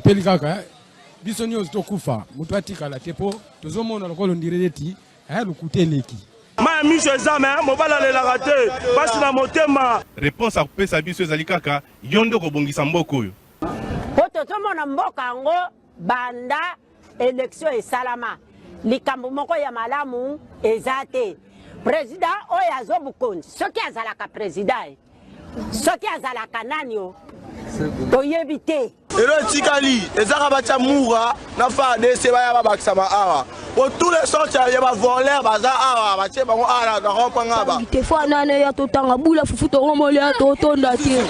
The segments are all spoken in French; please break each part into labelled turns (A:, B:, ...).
A: Peli kaka biso nyonso tokufa mutu atikala tepo tozomona lokolo ndireleti lukuteleki
B: ma miso ezame mobala lelaka te pasi na motema.
C: Réponse akopesa biso ezali kaka yo nde kobongisa mboka oyo
D: po tozomona mboka yango banda élection esalama likambo moko ya malamu eza te. Président oyo azobukonzi soki azalaka président soki azalaka nani o toyebi te.
B: Elo tikali ezaka batia mura na fa dese baya babakisama awa pour tous les sortes ya ba voler baza awa batie bango ala na rompanga ba
E: te fa nane ya totanga bula fufu to romole ya totonda te.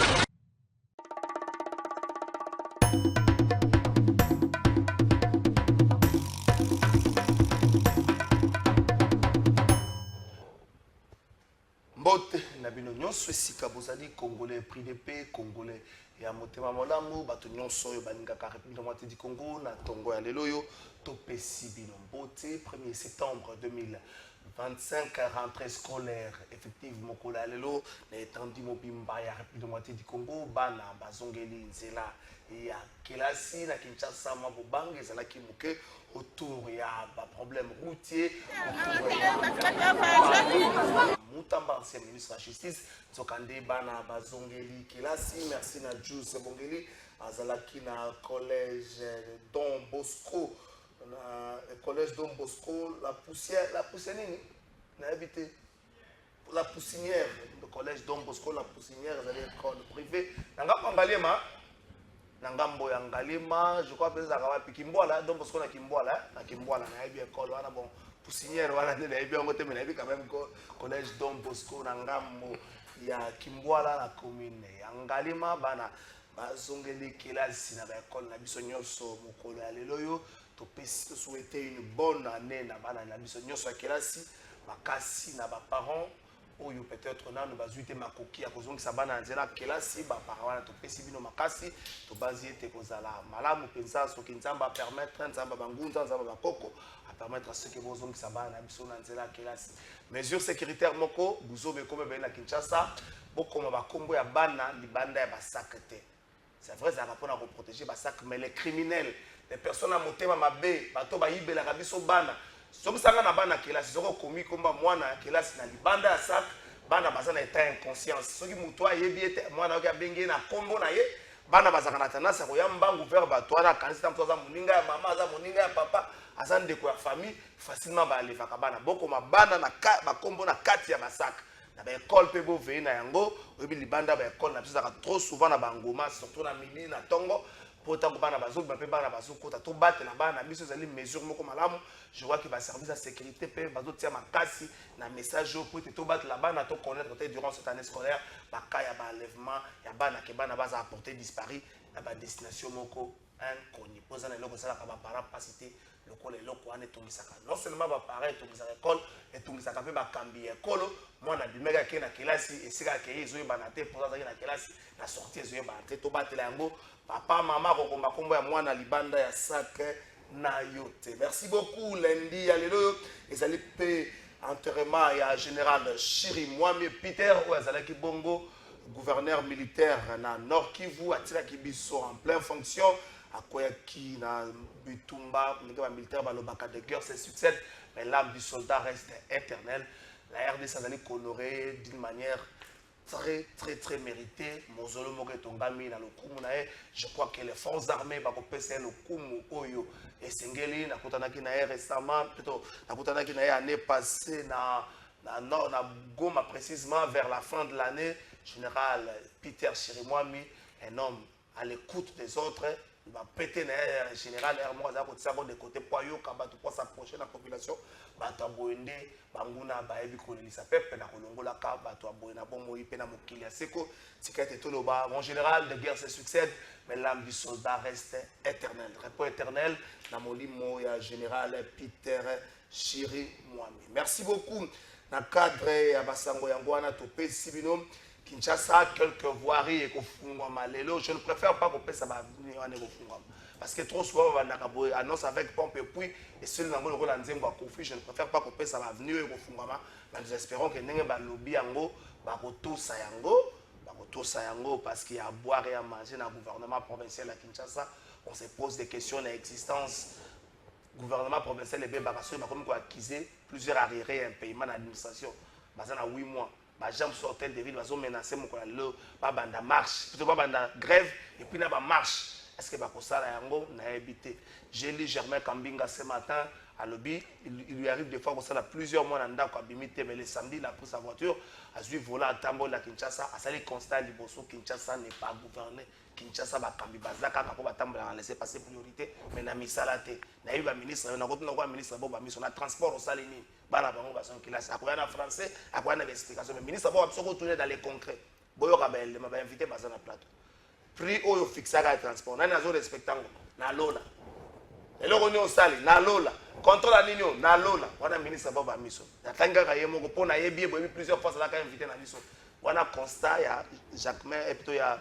F: Mbote na bino nyonso esika bozali congolais prix de paix congolais ya motema molamu bato nyonso oyo balingaka République démocratique du Congo na tongo ya lelo oyo topesi bino mbote 1er septembre 2025 rentrée scolaire effectivement mokolo ya lelo na étendue mobimba ya République démocratique du Congo bana bazongeli nzela ya kelasi na Kinshasa mwa bobanga ezalaki moke autour ya problème routier Moutamba ancien ministre de la justice Zokande bana bazongeli kelasi merci na Jules Bongeli azalaki na collège Don Bosco na collège Don Bosco la poussière nini na habité la poussinière le collège Don Bosco la poussinière azali école privée nanga pangalema Nangambo ya Ngalima, je crois que c'est ça Kimbola, donc parce qu'on a Kimbola na yebi école wana bon poussinière wana na yebi ngote mais na yebi quand même collège Don Bosco Nangambo ya Kimbola la commune ya Ngalima bana bazongeli kelasi na ba école na biso nyonso mokolo ya lelo yo to pesi to souhaiter une bonne année na bana na biso nyonso ya kelasi makasi na ba parents oyo peut-être na nous bazuite makoki ya kozongisa bana nzela kelasi ba parawana to pesi bino makasi to bazie te kozala malamu pensa soki nzamba permettre nzamba bangunza nzamba bakoko a permettre à ceux qui bozongisa bana biso na nzela kelasi mesure sécuritaire moko buzobe comme ben na Kinshasa bokoma bakombo ya bana libanda ya basakete c'est vrai ça rapporte à protéger basak mais les criminels les personnes à motema mabe bato bayibela biso bana soki sanga na bana kelasi soko komi komba mwana kelasi na libanda ya sak bana baza na état inconscience soki muto ayebi ete mwana oki abenge na kombo na ye bana bazaka na tendance ya koya mbangu vers bato wana kanisa mtu aza moninga ya mama aza moninga ya papa aza ndeko ya famille facilement balevaka bana bokoma bana na bakombo na kati ya basaka na baekole mpe bovei na yango oyebi libanda ya baekole na biso ezaka trop souvent na bangoma surtout na mili na tongo Pourtant, bana bazobima pe bana bazokota to batela bana biso ezali mesure moko malamu je vois que ba service de sécurité pe bazotia makasi na message pour te to batela bana to connaître durant cette année scolaire ba ka ya ba enlèvement ya bana ke bana baza apporter disparu na ba destination moko inconnu poza na loko sala ka ba para pasité lokole loko ane tungisaka non seulement ba para tungisaka école et tungisaka pe ba kambi école mwana bimeka ke na kelasi esika ke ezo yebana te poza na kelasi na sortie ezo yebana te to batela yango papa mama kokomba kombo ya mwana libanda ya sac na yote. Merci beaucoup lundi ya lelo ezali pe enterrement ya général Chiri Mwami Peter ou azalaki bongo gouverneur militaire na Nord Kivu atilaki biso en pleine fonction akoyaki na Bitumba ngeba militaire balobaka de guerre se succède mais l'âme du soldat reste éternelle. La RDC azali honorée d'une manière très mérité. Mozolo Moke Tongami na lokumu na e. Je crois que les forces armées bako pese lokumu oyo esengeli na kutanaki na récemment plutôt na kutanaki na année passée na Goma précisément vers la fin de l'année. Général Peter Chirimwami, un homme à l'écoute des autres, il va péter le général Hermois de côté pour s'approcher de la population. Bato boende banguna baebi kolelisa pepe na kolongola ka bato boena bomo ipena mokili ya seko tikete toloba mon général de guerre se succède mais l'âme du soldat reste éternelle. Repos éternel, dans mon limo, général Peter Chiri Mwami. Merci beaucoup. Dans le cadre de Basango Yangwana, Topé Sibino, Kinshasa, quelques voiries et Malelo. Je ne préfère pas que ça va venir parce que trop souvent, on annonce avec pompe et puis, et celui dans le rôle de je ne préfère pas que ça va venir et mais nous espérons que nous allons lobby yango, parce qu'il y a à boire et à manger dans le gouvernement provincial à Kinshasa. On se pose des questions de l'existence. Le gouvernement provincial est bien acquisé plusieurs arriérés et un paiement d'administration. Dans 8 mois. Les gens sortent de ville, ils ont menacé mon collègue, ils marche, plutôt pas grève, et puis ils marche. Est-ce que ça a évité? J'ai lu Germain Kambinga ce matin à Lobby. Il lui arrive des fois qu'on a plusieurs mois dans le mais le samedi, il a pris sa voiture, a suivi voler à Tambo, à Kinshasa, à salir constat, Kinshasa n'est pas gouverné. Kinshasa va cambier. Bazaka, on a laissé passer priorité, mais on a mis ça là. On a eu un ministre, on a eu un ministre, on a transport au Salini. On a un français, on a une explication. Mais le ministre va retourner dans les concrets. On va inviter dans le plateau. Prix au fixé à transport. On a respecté na lola. Et là on est au sali na lola. Contrôle la ligne na lola. On a ministre Bob Amiso. Natanga kayemo ko pona yebi plusieurs fois là quand invité na biso. On a constat ya Jacquemin et plutôt ya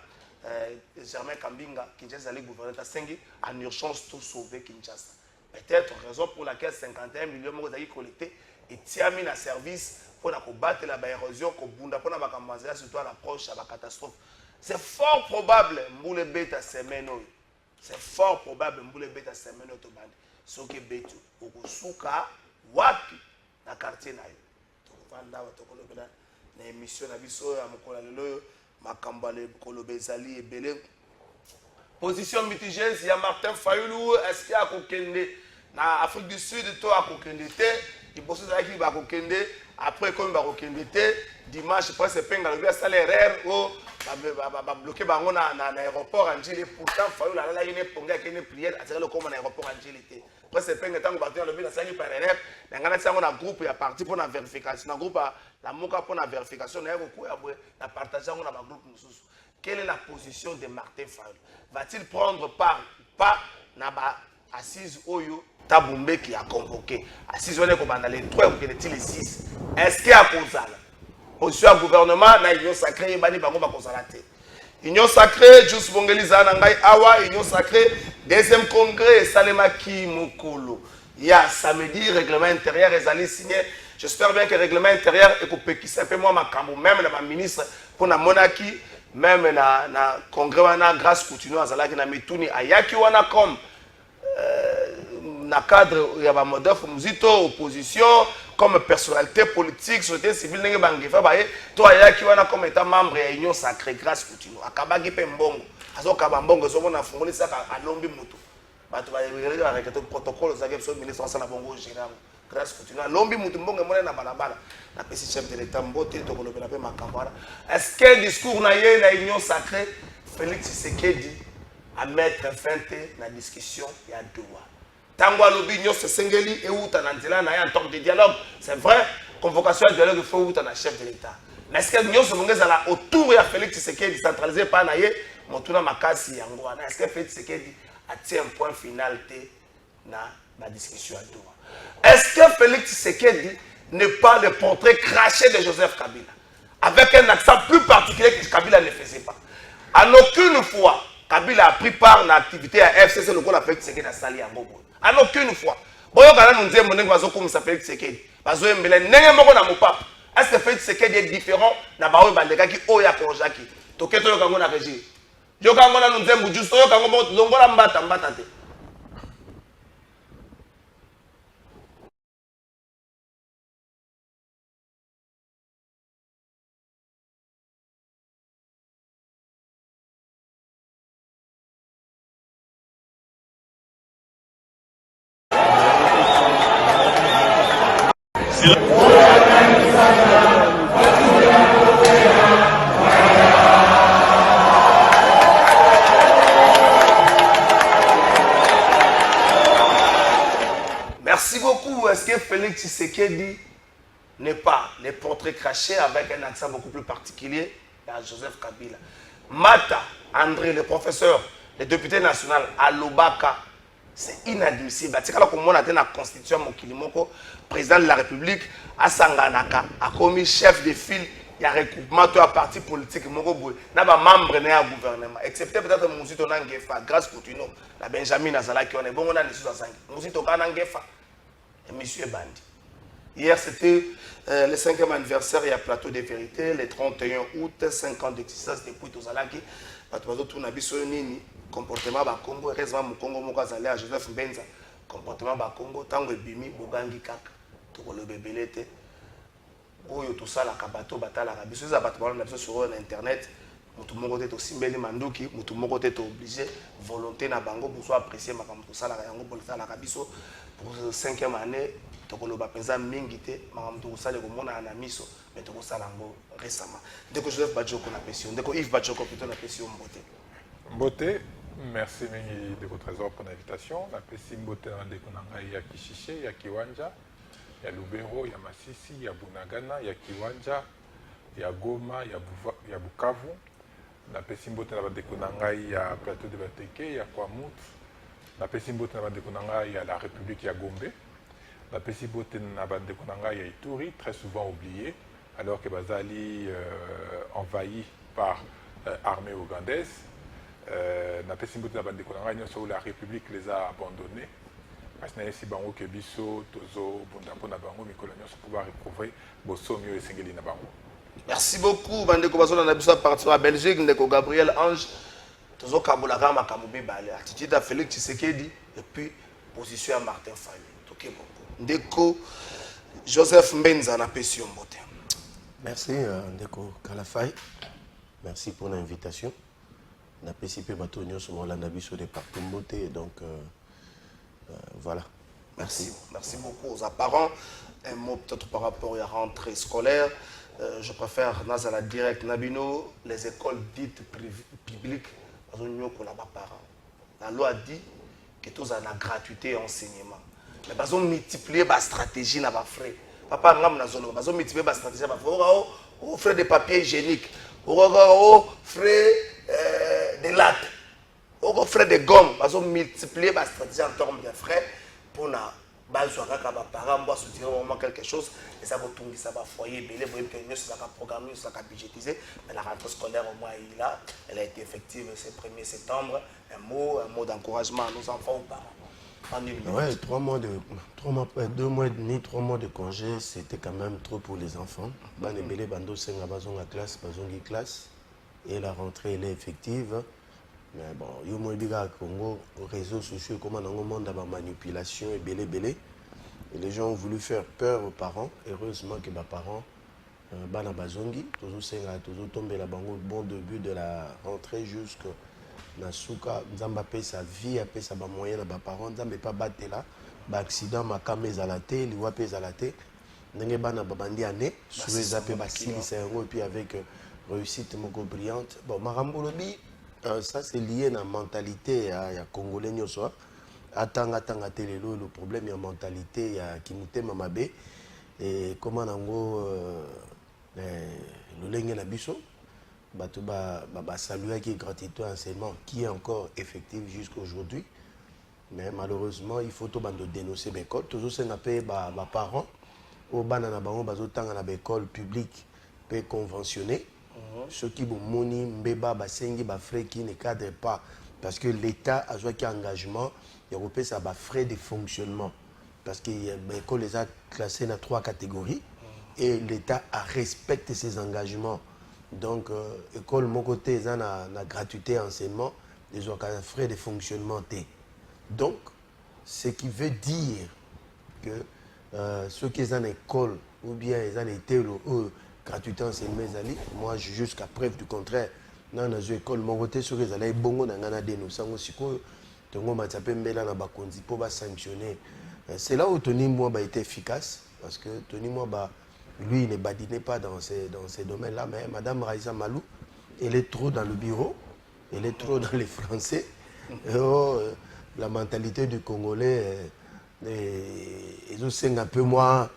F: Germain Kambinga Kinshasa les gouverneurs Sengi en urgence tout sauver Kinshasa. Peut-être raison pour laquelle 51 millions mo zaki collecté et tiami na service pour la combattre la érosion ko bunda pour na bakambaza surtout à l'approche à la catastrophe. C'est fort probable Mboule Beta Semeno. C'est fort probable Mboule Beta Semeno to bandi. Soke betu okusuka wapi na quartier na yo. Tokofanda wa tokolobela na émission na biso ya mokola lelo makambo le kolobezali ebele. Position mitigée, il y a Martin Fayulu, est-ce qu'il y a kokende na Afrique du Sud to akokende te, il bosse za ki ba kokende après comme ba kokende te dimanche presque penga le salaire au ba bloqué bango na aéroport Angeli pourtant Fayulu la yene ponga kene prière à le comme na aéroport Angeli te presque penga tango ba le na sali par erreur na ngana sango na groupe ya parti pour la vérification na groupe la moka pour la vérification na ko ya na partager na ba groupe mususu. Quelle est la position de Martin Fayulu? Va-t-il prendre part ou pas na ba assise Oyo Taboumbe qui a convoqué? Assise on est comme dans les 3 ou les 6. Est-ce qu'il y a Kozala? Position du gouvernement, na union sacrée, bani bango ba Kozala te. Union sacrée, Jus Bongeliza Nangai Awa, union sacrée, deuxième congrès, Salemaki Mokolo. Il y a samedi, règlement intérieur, et signé. J'espère bien que le règlement intérieur est coupé qui s'appelle moi, même ma ministre pour la monarchie. Même na congrès wana grâce continue azalaki na mituni ayaki wana comme na cadre ya ba modèle muzito opposition comme personnalité politique société civile ndenge bangefa baye to ayaki wana comme état membre ya union sacrée grâce continue akabaki pe mbongo azoka ba mbongo zo mona fungoli saka alombi mutu bato ba regarder avec le protocole za ke ministre en sala bongo général grâce continue alombi mutu mbongo mona na balabala. La PC chef de l'État Mbote Tokolobela pe Makambara. Est-ce que le discours na ye na union sacrée Félix Tshisekedi à mettre fin à la discussion ya Doha. Tango alobi union sengeli et outa na nzela na ya en temps de dialogue, c'est vrai, convocation à dialogue il faut outa na chef de l'État. Mais est-ce que union songeza la autour ya Félix Tshisekedi centralisé par na ye motuna makasi yango na est-ce que Félix Tshisekedi a tiré un point final na la discussion à Doha. Est-ce que Félix Tshisekedi n'est pas le portrait craché de Joseph Kabila, avec un accent plus particulier que Kabila ne faisait pas. En aucune fois, Kabila a pris part à l'activité à FCC, le qu'on appelle Tshisekedi à Sali à Bobo. En aucune fois. Boyo kana nous disons que bazo comme s'appelle Tshisekedi. Bazo mbele nenge moko na mopapa. Est-ce que Félix Tshisekedi est différent na baoyo bandeka ki oya konjaki. Toketo yo kango na régie. Yo kango na nous disons juste yo kango mo longola mbata te. Merci beaucoup. Est-ce que Félix Tshisekedi n'est pas le portrait craché avec un accent beaucoup plus particulier à Joseph Kabila? Mata, André, le professeur, le député national alobaka c'est inadmissible atikala komona te na constitution mokili moko président de la république asanganaka akomi chef de file ya regroupement to ya parti politique moko boye na bamembre na ya gouvernement excepté peut-être Muzito na Ngefa grâce Coutinho na Benjamin azalaki on est bongo na lisusu azangi Muzito kana Ngefa et monsieur Bandi. Hier c'était le 5e anniversaire il y a plateau de vérité le 31 août 5 ans d'existence depuis tozalaki bato bazotuna biso nini comportement ba Congo heureusement mu Congo moko azali à Joseph Mbenza comportement ba Congo tango ebimi bogangi kaka tokoloba ebele te oyo tosalaka bato batalaka biso eza bato balona biso sur internet mutu moko te tosimbeli manduki mutu moko te obligé volonté na bango pour soit apprécier makambo tosalaka yango bosalaka biso pour 5e année tokoloba penza mingi te makambo tosala komona na miso mais tokosala ngo récemment ndeko Joseph Badioko na pension ndeko Yves Badioko plutôt na pension mbote
G: Mbote, merci mingi de votre trésor pour l'invitation. La Pessim Mbote na ndeko na ngai ya Kishishe, ya Kiwanja, ya Lubero, ya Masisi, ya Bunagana, ya Kiwanja, ya Goma, ya Bukavu. La Pessim Mbote na ndeko na ngai ya Plateau de Bateke, ya Kwamut. La Pessim Mbote na ndeko na ngai ya la République ya Gombe. La Pessim Mbote na ndeko na ngai ya Ituri, très souvent oublié, alors que Bazali envahi par armée ougandaise. Na pesimbote na bandeko na ngai nyonso la République les a abandonnés parce que si bango ke biso tozo bunda na bango mikolo nyonso pouvoir recouvrer bosomi oyo esengeli na bango.
F: Merci beaucoup bandeko bazona na biso partir à Belgique ndeko Gabriel Ange tozo kabola kama makambo bebale attitude à Félix Tshisekedi et puis position à Martin Fayulu toke beaucoup ndeko Joseph Mbenza na pension mbote.
H: Merci ndeko Kalafai, merci pour l'invitation. On a participé à Batonio sur Molanda Bisso de partout beauté, donc voilà.
F: Merci. Merci beaucoup aux apparents. Un mot peut-être par rapport à la rentrée scolaire. Je préfère Nazala direct Nabino, les écoles dites publiques, la loi dit que tous ont la gratuité enseignement. Mais ils ont multiplié la stratégie dans les frais. Papa, ils ont multiplié la stratégie dans les frais. Aux frais de papier hygiénique, aux frais de latte, aux frais de gomme, ils ont multiplié la stratégie en termes de frais pour la base de parents doivent soutenir vraiment quelque chose et ça va tourner ça va foyer belé vous voyez que nous ça va programmer ça va budgétiser mais la rentrée scolaire au moins il a elle a été effective ce 1er septembre un mot d'encouragement à nos enfants ou parents.
H: Ouais, 2 mois et demi, 3 mois de congé, c'était quand même trop pour les enfants. Ban ebele bando senga bazonga classe, bazongi classe et la rentrée elle est effective. Mais bon, yo mo biga Congo, réseaux sociaux comment dans le monde la manipulation et belé. Et les gens ont voulu faire peur aux parents. Heureusement que mes parents bana bazongi, toujours senga, toujours tombé la bango bon début de la rentrée jusqu'à Nasuka, Nzamba paye sa vie, paye sa moyen à mes parents, Nzamba pas battre là, accident ma camé zalaté, liwa paye zalaté, n'engé bana babandi année, souhait zapé basili c'est un et puis avec réussite moko brillante. Bon, marambolobi. Ça c'est lié à la mentalité ya congolais nyoso atanga telelo le problème ya mentalité ya kimutema mabe et comment nango lolenge na biso bato ba saluer qui gratuité enseignement qui est encore effectif jusqu'à aujourd'hui mais malheureusement il faut to bando dénoncer l'école toujours c'est na pe ba parents au bana na bango bazotanga na école publique pe conventionné. Ceux qui ont moni mbeba basengi ba frais qui ne cadrent pas parce que l'État a joué un engagement il y a ça ba frais de fonctionnement parce que l'école les a classés dans 3 catégories et l'État a respecté ses engagements donc école mon côté ça na gratuité enseignement les ont frais de fonctionnement donc ce qui veut dire que ceux qui sont en école ou bien ils ont été gratuité enseignement moi jusqu'à preuve du contraire dans une école mon côté sur les allées bongo dans ngana dénoncer siko tongo matapé mbela na bakonzi pour ba sanctionner c'est là où Tony moi a été efficace parce que Tony moi lui il ne badinait pas dans ces domaines là mais madame Raïsa Malou elle est trop dans le bureau elle est trop dans les français la mentalité du Congolais ils ont un peu moins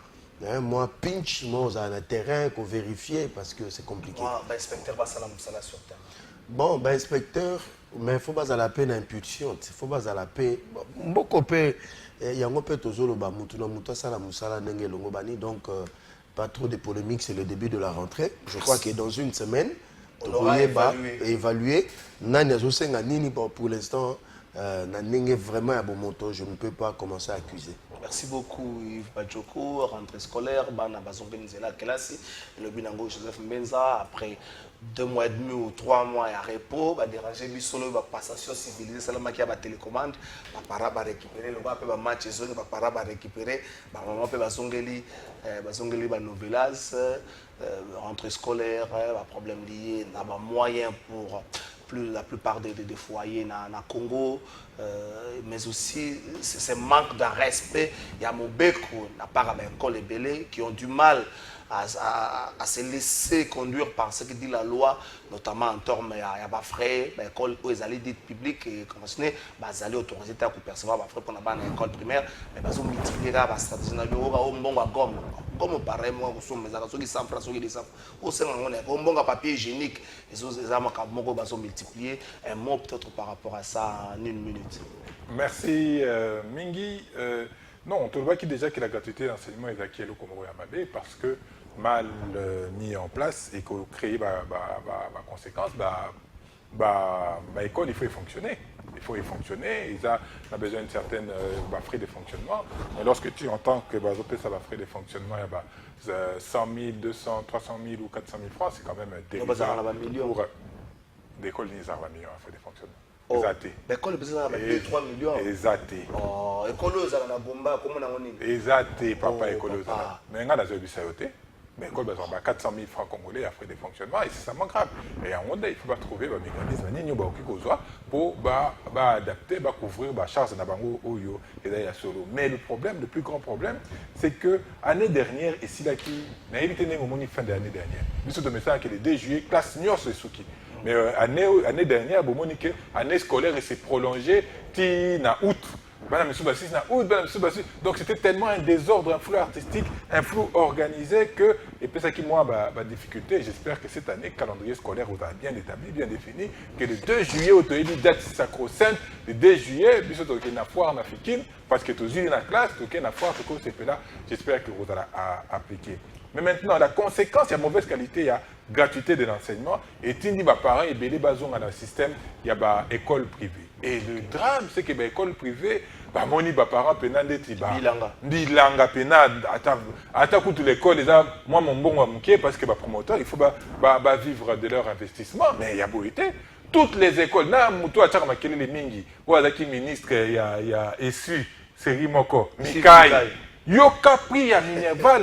H: moi pinch moi on a un terrain qu'on vérifier parce que c'est compliqué.
F: Moi inspecteur basala sur terre.
H: Bon, ben, inspecteur, mais il faut pas à la peine impulsion. Il faut pas à la peine. Beaucoup peu, il y a un peu de choses donc pas trop de polémiques, c'est le début de la rentrée. Je crois que dans une semaine,
F: on aura
H: évalué. Pour l'instant, vraiment à bon montant, je ne peux pas commencer à accuser.
F: Merci beaucoup Yves Badjoko, rentrée scolaire, Bana Bazongenizela Kelasi, le Binango Joseph Mbenza, après 2 mois et demi ou 3 mois à repos, va déranger Bissolo, va passation civilisée, Salama qui a la télécommande, va para va récupérer, le va match zone, va para va récupérer, va maman peut Bazongeli, Bazongeli va novelas, rentrée scolaire, va problème lié, n'a pas moyen pour la plupart des foyers dans le Congo, mais aussi ce manque de respect. Il y a Mobeko, à part l'école et Belé, qui ont du mal à se laisser conduire par ce que dit la loi, notamment en termes de frais, l'école où ils allaient dire public et conventionné, ils allaient autoriser à percevoir les frais pour l'école primaire, mais ils ont multiplié la stratégie dans le gomme. Comme pareil, moi, je suis 100 francs, je suis 100 francs. Papier hygiénique, ils ont multiplié. Un mot peut-être par rapport à ça en 1 minute.
G: Merci Mingi. Non, on te voit déjà que la gratuité d'enseignement est acquise au Comoro Yamabé parce que mal mis en place et qu'on crée conséquence, l'école, il faut y fonctionner. Il faut y fonctionner, ils ont besoin d'une certaine frais de fonctionnement. Mais lorsque tu entends que ça va frais de fonctionnement, il y a 100 000, 200, 300 000 ou 400 000 francs, c'est quand même dérisoire pour l'école n'y a pas millions à frais de fonctionnement.
F: L'école a 2-3 millions.
G: Exact.
F: L'école a bomba, comment on a
G: exact, papa école. Mais on a des sayoté. Mais l'école a 400 000 francs congolais à frais de fonctionnement et c'est vraiment grave. Et en Rwanda, il faut trouver un mécanisme pour adapter, pour couvrir la charge de Nabango Oyo et d'ailleurs solo. Mais le plus grand problème, c'est que l'année dernière, et si la qui n'a évité une fin de l'année dernière, nous sommes que le 2 juillet, classe Nios et Souki. Mais l'année dernière, l'année scolaire s'est prolongée en août. Donc c'était tellement un désordre, un flou artistique, un flou organisé que, et puis ça qui moi, difficulté, j'espère que cette année, le calendrier scolaire vous a bien établi, bien défini, que le 2 juillet, vous avez dit date sacro-sainte, le 2 juillet, vous avez une foire en africaine, parce que vous avez une classe, vous avez une foire, j'espère que vous allez appliquer. Mais maintenant, la conséquence, il y a mauvaise qualité, il y a gratuité de l'enseignement, et tu dis, parents, et les basons dans le système, il y a école privée. Et le drame, c'est que l'école privée, moni parents pena ndeti bilanga pena ata kutu l'école moi mon bon parce que promoteur il faut vivre de leur investissement mais il y a beau été toutes les écoles na mutu ataka makele les mingi wala ki ministre ya essu série moko Mikai Yoka pris à Minerva,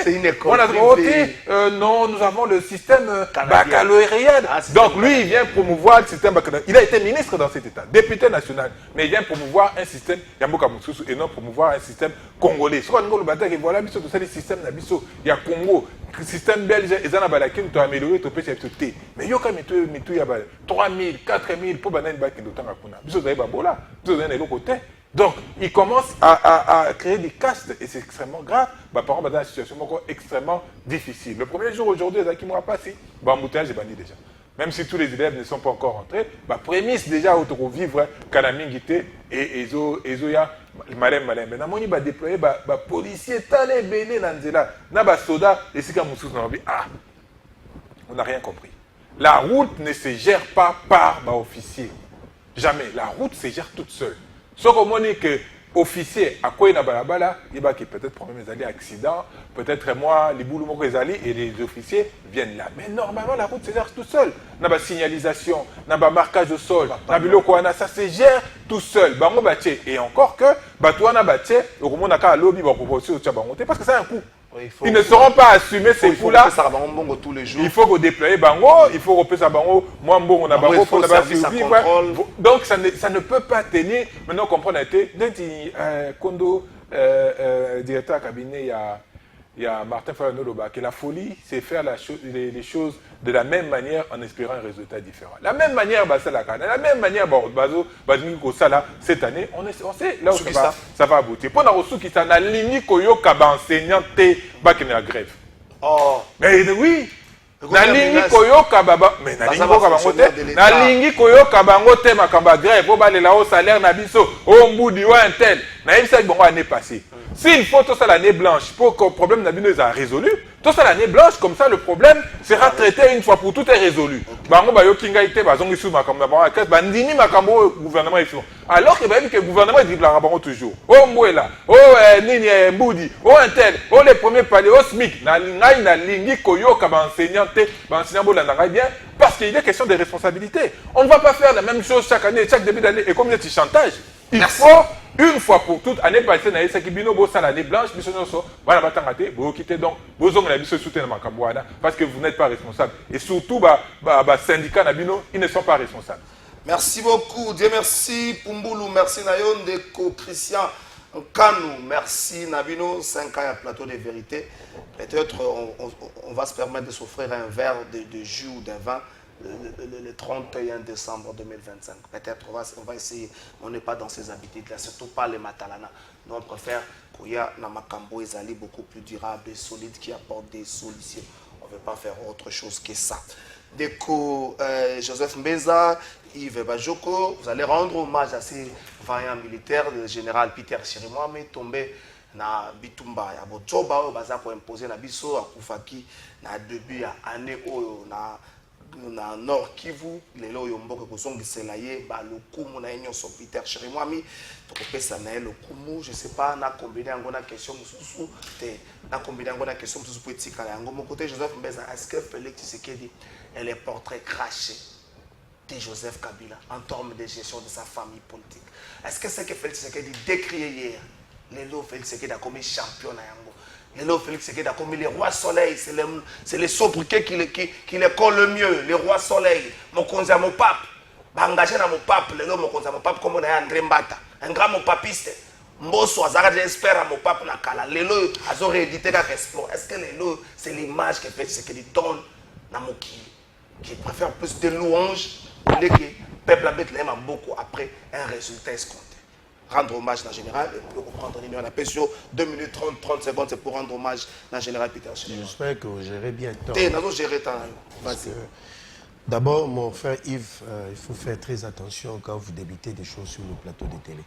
G: c'est une école. On a dit, non, nous avons le système baccalauréat. Donc lui, il vient promouvoir le système baccalauréat. Il a été ministre dans cet État, député national, mais il vient promouvoir un système Yamboka Moussousou et non promouvoir un système congolais. Soit nous le bataille, voilà, il y a le système Nabiso, il y a Congo, le système belge, ils en ont balakin, tu as amélioré, tu peux t'acheter. Mais Yoka Mitou, il y a 3 000, 4 000 pour bananer bac de temps à Kuna. Biso d'ailleurs Babola, biso d'ailleurs l'autre côté. Donc, il commence à créer des castes et c'est extrêmement grave. Par exemple, dans une situation extrêmement difficile. Le premier jour aujourd'hui, ils ont passé, embouteillage est banni déjà. Même si tous les élèves ne sont pas encore rentrés, prémisse déjà au vivre Kanamingité et Ezoya malin. Maintenant, on va déployer des policiers, talés, belés, nanzela, des soldats, et c'est comme on n'a rien compris. La route ne se gère pas par officier. Jamais. La route se gère toute seule. Sauf au moment que officier à quoi il y a balabala, il y a peut-être problème des accidents, peut-être moi les boulots et les officiers viennent là. Mais normalement la route se gère tout seul. Il y a signalisation, il y a marquage au sol, ça se gère tout seul. Et encore que toi na baché, au moment na lobby parce que ça a un coût. Oui, ils ne seront pas assumés ces coûts-là. Il faut que déployer Bango, il faut repasser à Bango, moi on a Bango pour la base. Donc ça ne peut pas tenir. Maintenant comprendre Kondo, directeur cabinet, il y a Martin Fayanoloba, que la folie, c'est faire les choses de la même manière en espérant un résultat différent. La même manière, la même manière, cette année, on sait là où ça va aboutir. Pour nous, qui s'en a ligne, enseignant, qui est grève. Oh. Mais oui, nalingi koyoka baba mais nalingi koyoka bango te nalingi koyoka bango te makambo ya grève po balela o salaire na biso o mbudi o intel nayebisaki bango année passée s'il faut tout ça l'année blanche pour que le problème na bino est résolu tout ça l'année blanche comme ça le problème sera traité une fois pour tout est résolu bango bayoki ngai te bazongi su makambo na bango akes bandimi makambo gouvernement ici alors que bayebi que gouvernement ediblaka bango toujours o mbwela o nini mbudi o intel o les premiers paliers o smic ngai nalingi koyoka baenseignant te baenseignant bolanda ngai bien parce qu'il est question de responsabilité on ne va pas faire la même chose chaque année chaque début d'année et comme il y a du chantage il faut une fois pour toutes année passée na yesa kibino bo sala l'année blanche biso nyonso bana batanga te bo kité donc bozonga na biso soutenir makambo wana parce que vous n'êtes pas responsable et surtout ba syndicat na bino ils ne sont pas responsables.
F: Merci beaucoup, Dieu merci Pumbulu, merci Nayon Deko Christian Kanou, merci Nabino 5 ans à plateau de vérité. Peut-être on va se permettre de s'offrir un verre de jus ou d'un vin le 31 décembre 2025. Peut-être on va essayer, on n'est pas dans ces habitudes-là, surtout pas les matalana. Nous on préfère qu'il y ait un makambo ezali beaucoup plus durable et solide qui apporte des solutions. On ne veut pas faire autre chose que ça. Déco Joseph Mbeza, Yves Bajoko, vous allez rendre hommage à ces vaillants militaires, le général Peter Chirimwami tombé na bitumba ya botoba oyo baza ko imposer na biso akufaki na début ya année oyo na Nord Kivu lelo oyo mboka kozongisela ye ba lokumu na nyonso Peter Chirimwami tokopesa na lokumu je sais pas na combiner yango na question mususu te na combiner yango na question mususu politique yango mon côté Joseph Mbeza est-ce que Félix Tshisekedi et les portraits crachés de Joseph Kabila en termes de gestion de sa famille politique. Est-ce que c'est que Félix Tshisekedi décrié hier? Lelo Félix Tshisekedi a commis champion à Yango. Lelo Félix Tshisekedi a commis les rois soleil. C'est les sobriquets qui les collent le mieux. Les rois soleil. Mon konza mon pape. Ba engagé dans mon pape. Lelo mon konza mon pape comme on a André Mbata. Un grand mon papiste. Mbosso azara j'espère à mon pape nakala. Lelo azo réédité la Explorer. Est-ce que Lelo c'est l'image que Félix Tshisekedi donne dans mon qui préfère plus de louanges que le peuple aime beaucoup après un résultat escompté. Rendre hommage dans le général, et pour comprendre l'union, on appelle sur 2 minutes 30 secondes, c'est pour rendre hommage dans le général Peter.
H: J'espère que vous gérez bien le temps. D'abord, mon frère Yves, il faut faire très attention quand vous débutez des choses sur le plateau de télé.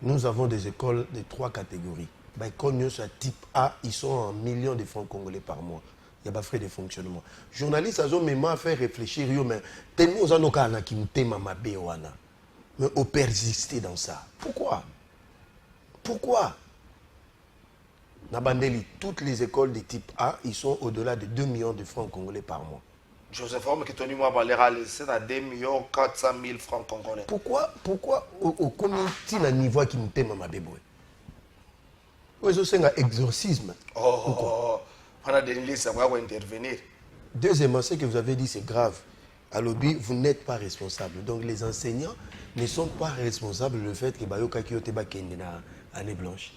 H: Nous avons des écoles de 3 catégories. Les écoles type A, ils sont en millions de francs congolais par mois. Il y a pas frais de fonctionnement. Journalistes, ils ont même fait réfléchir, mais tellement ils ont qui mais on persister dans ça. Pourquoi? Pourquoi? Nabandeli, toutes les écoles de type A, ils sont au-delà de 2 millions de francs congolais par mois.
F: Joseph Homme qui tenu moi Valera c'est à 2 400 000 francs congolais.
H: Pourquoi au comité na niveau qui m'tema ma bébé? Ozo c'est un exorcisme.
F: On a des listes, ça va intervenir.
H: Deuxièmement, ce que vous avez dit, c'est grave. À l'OBI, vous n'êtes pas responsable. Donc les enseignants ne sont pas responsables du fait que Bayoka Kyote Bakende na année blanche.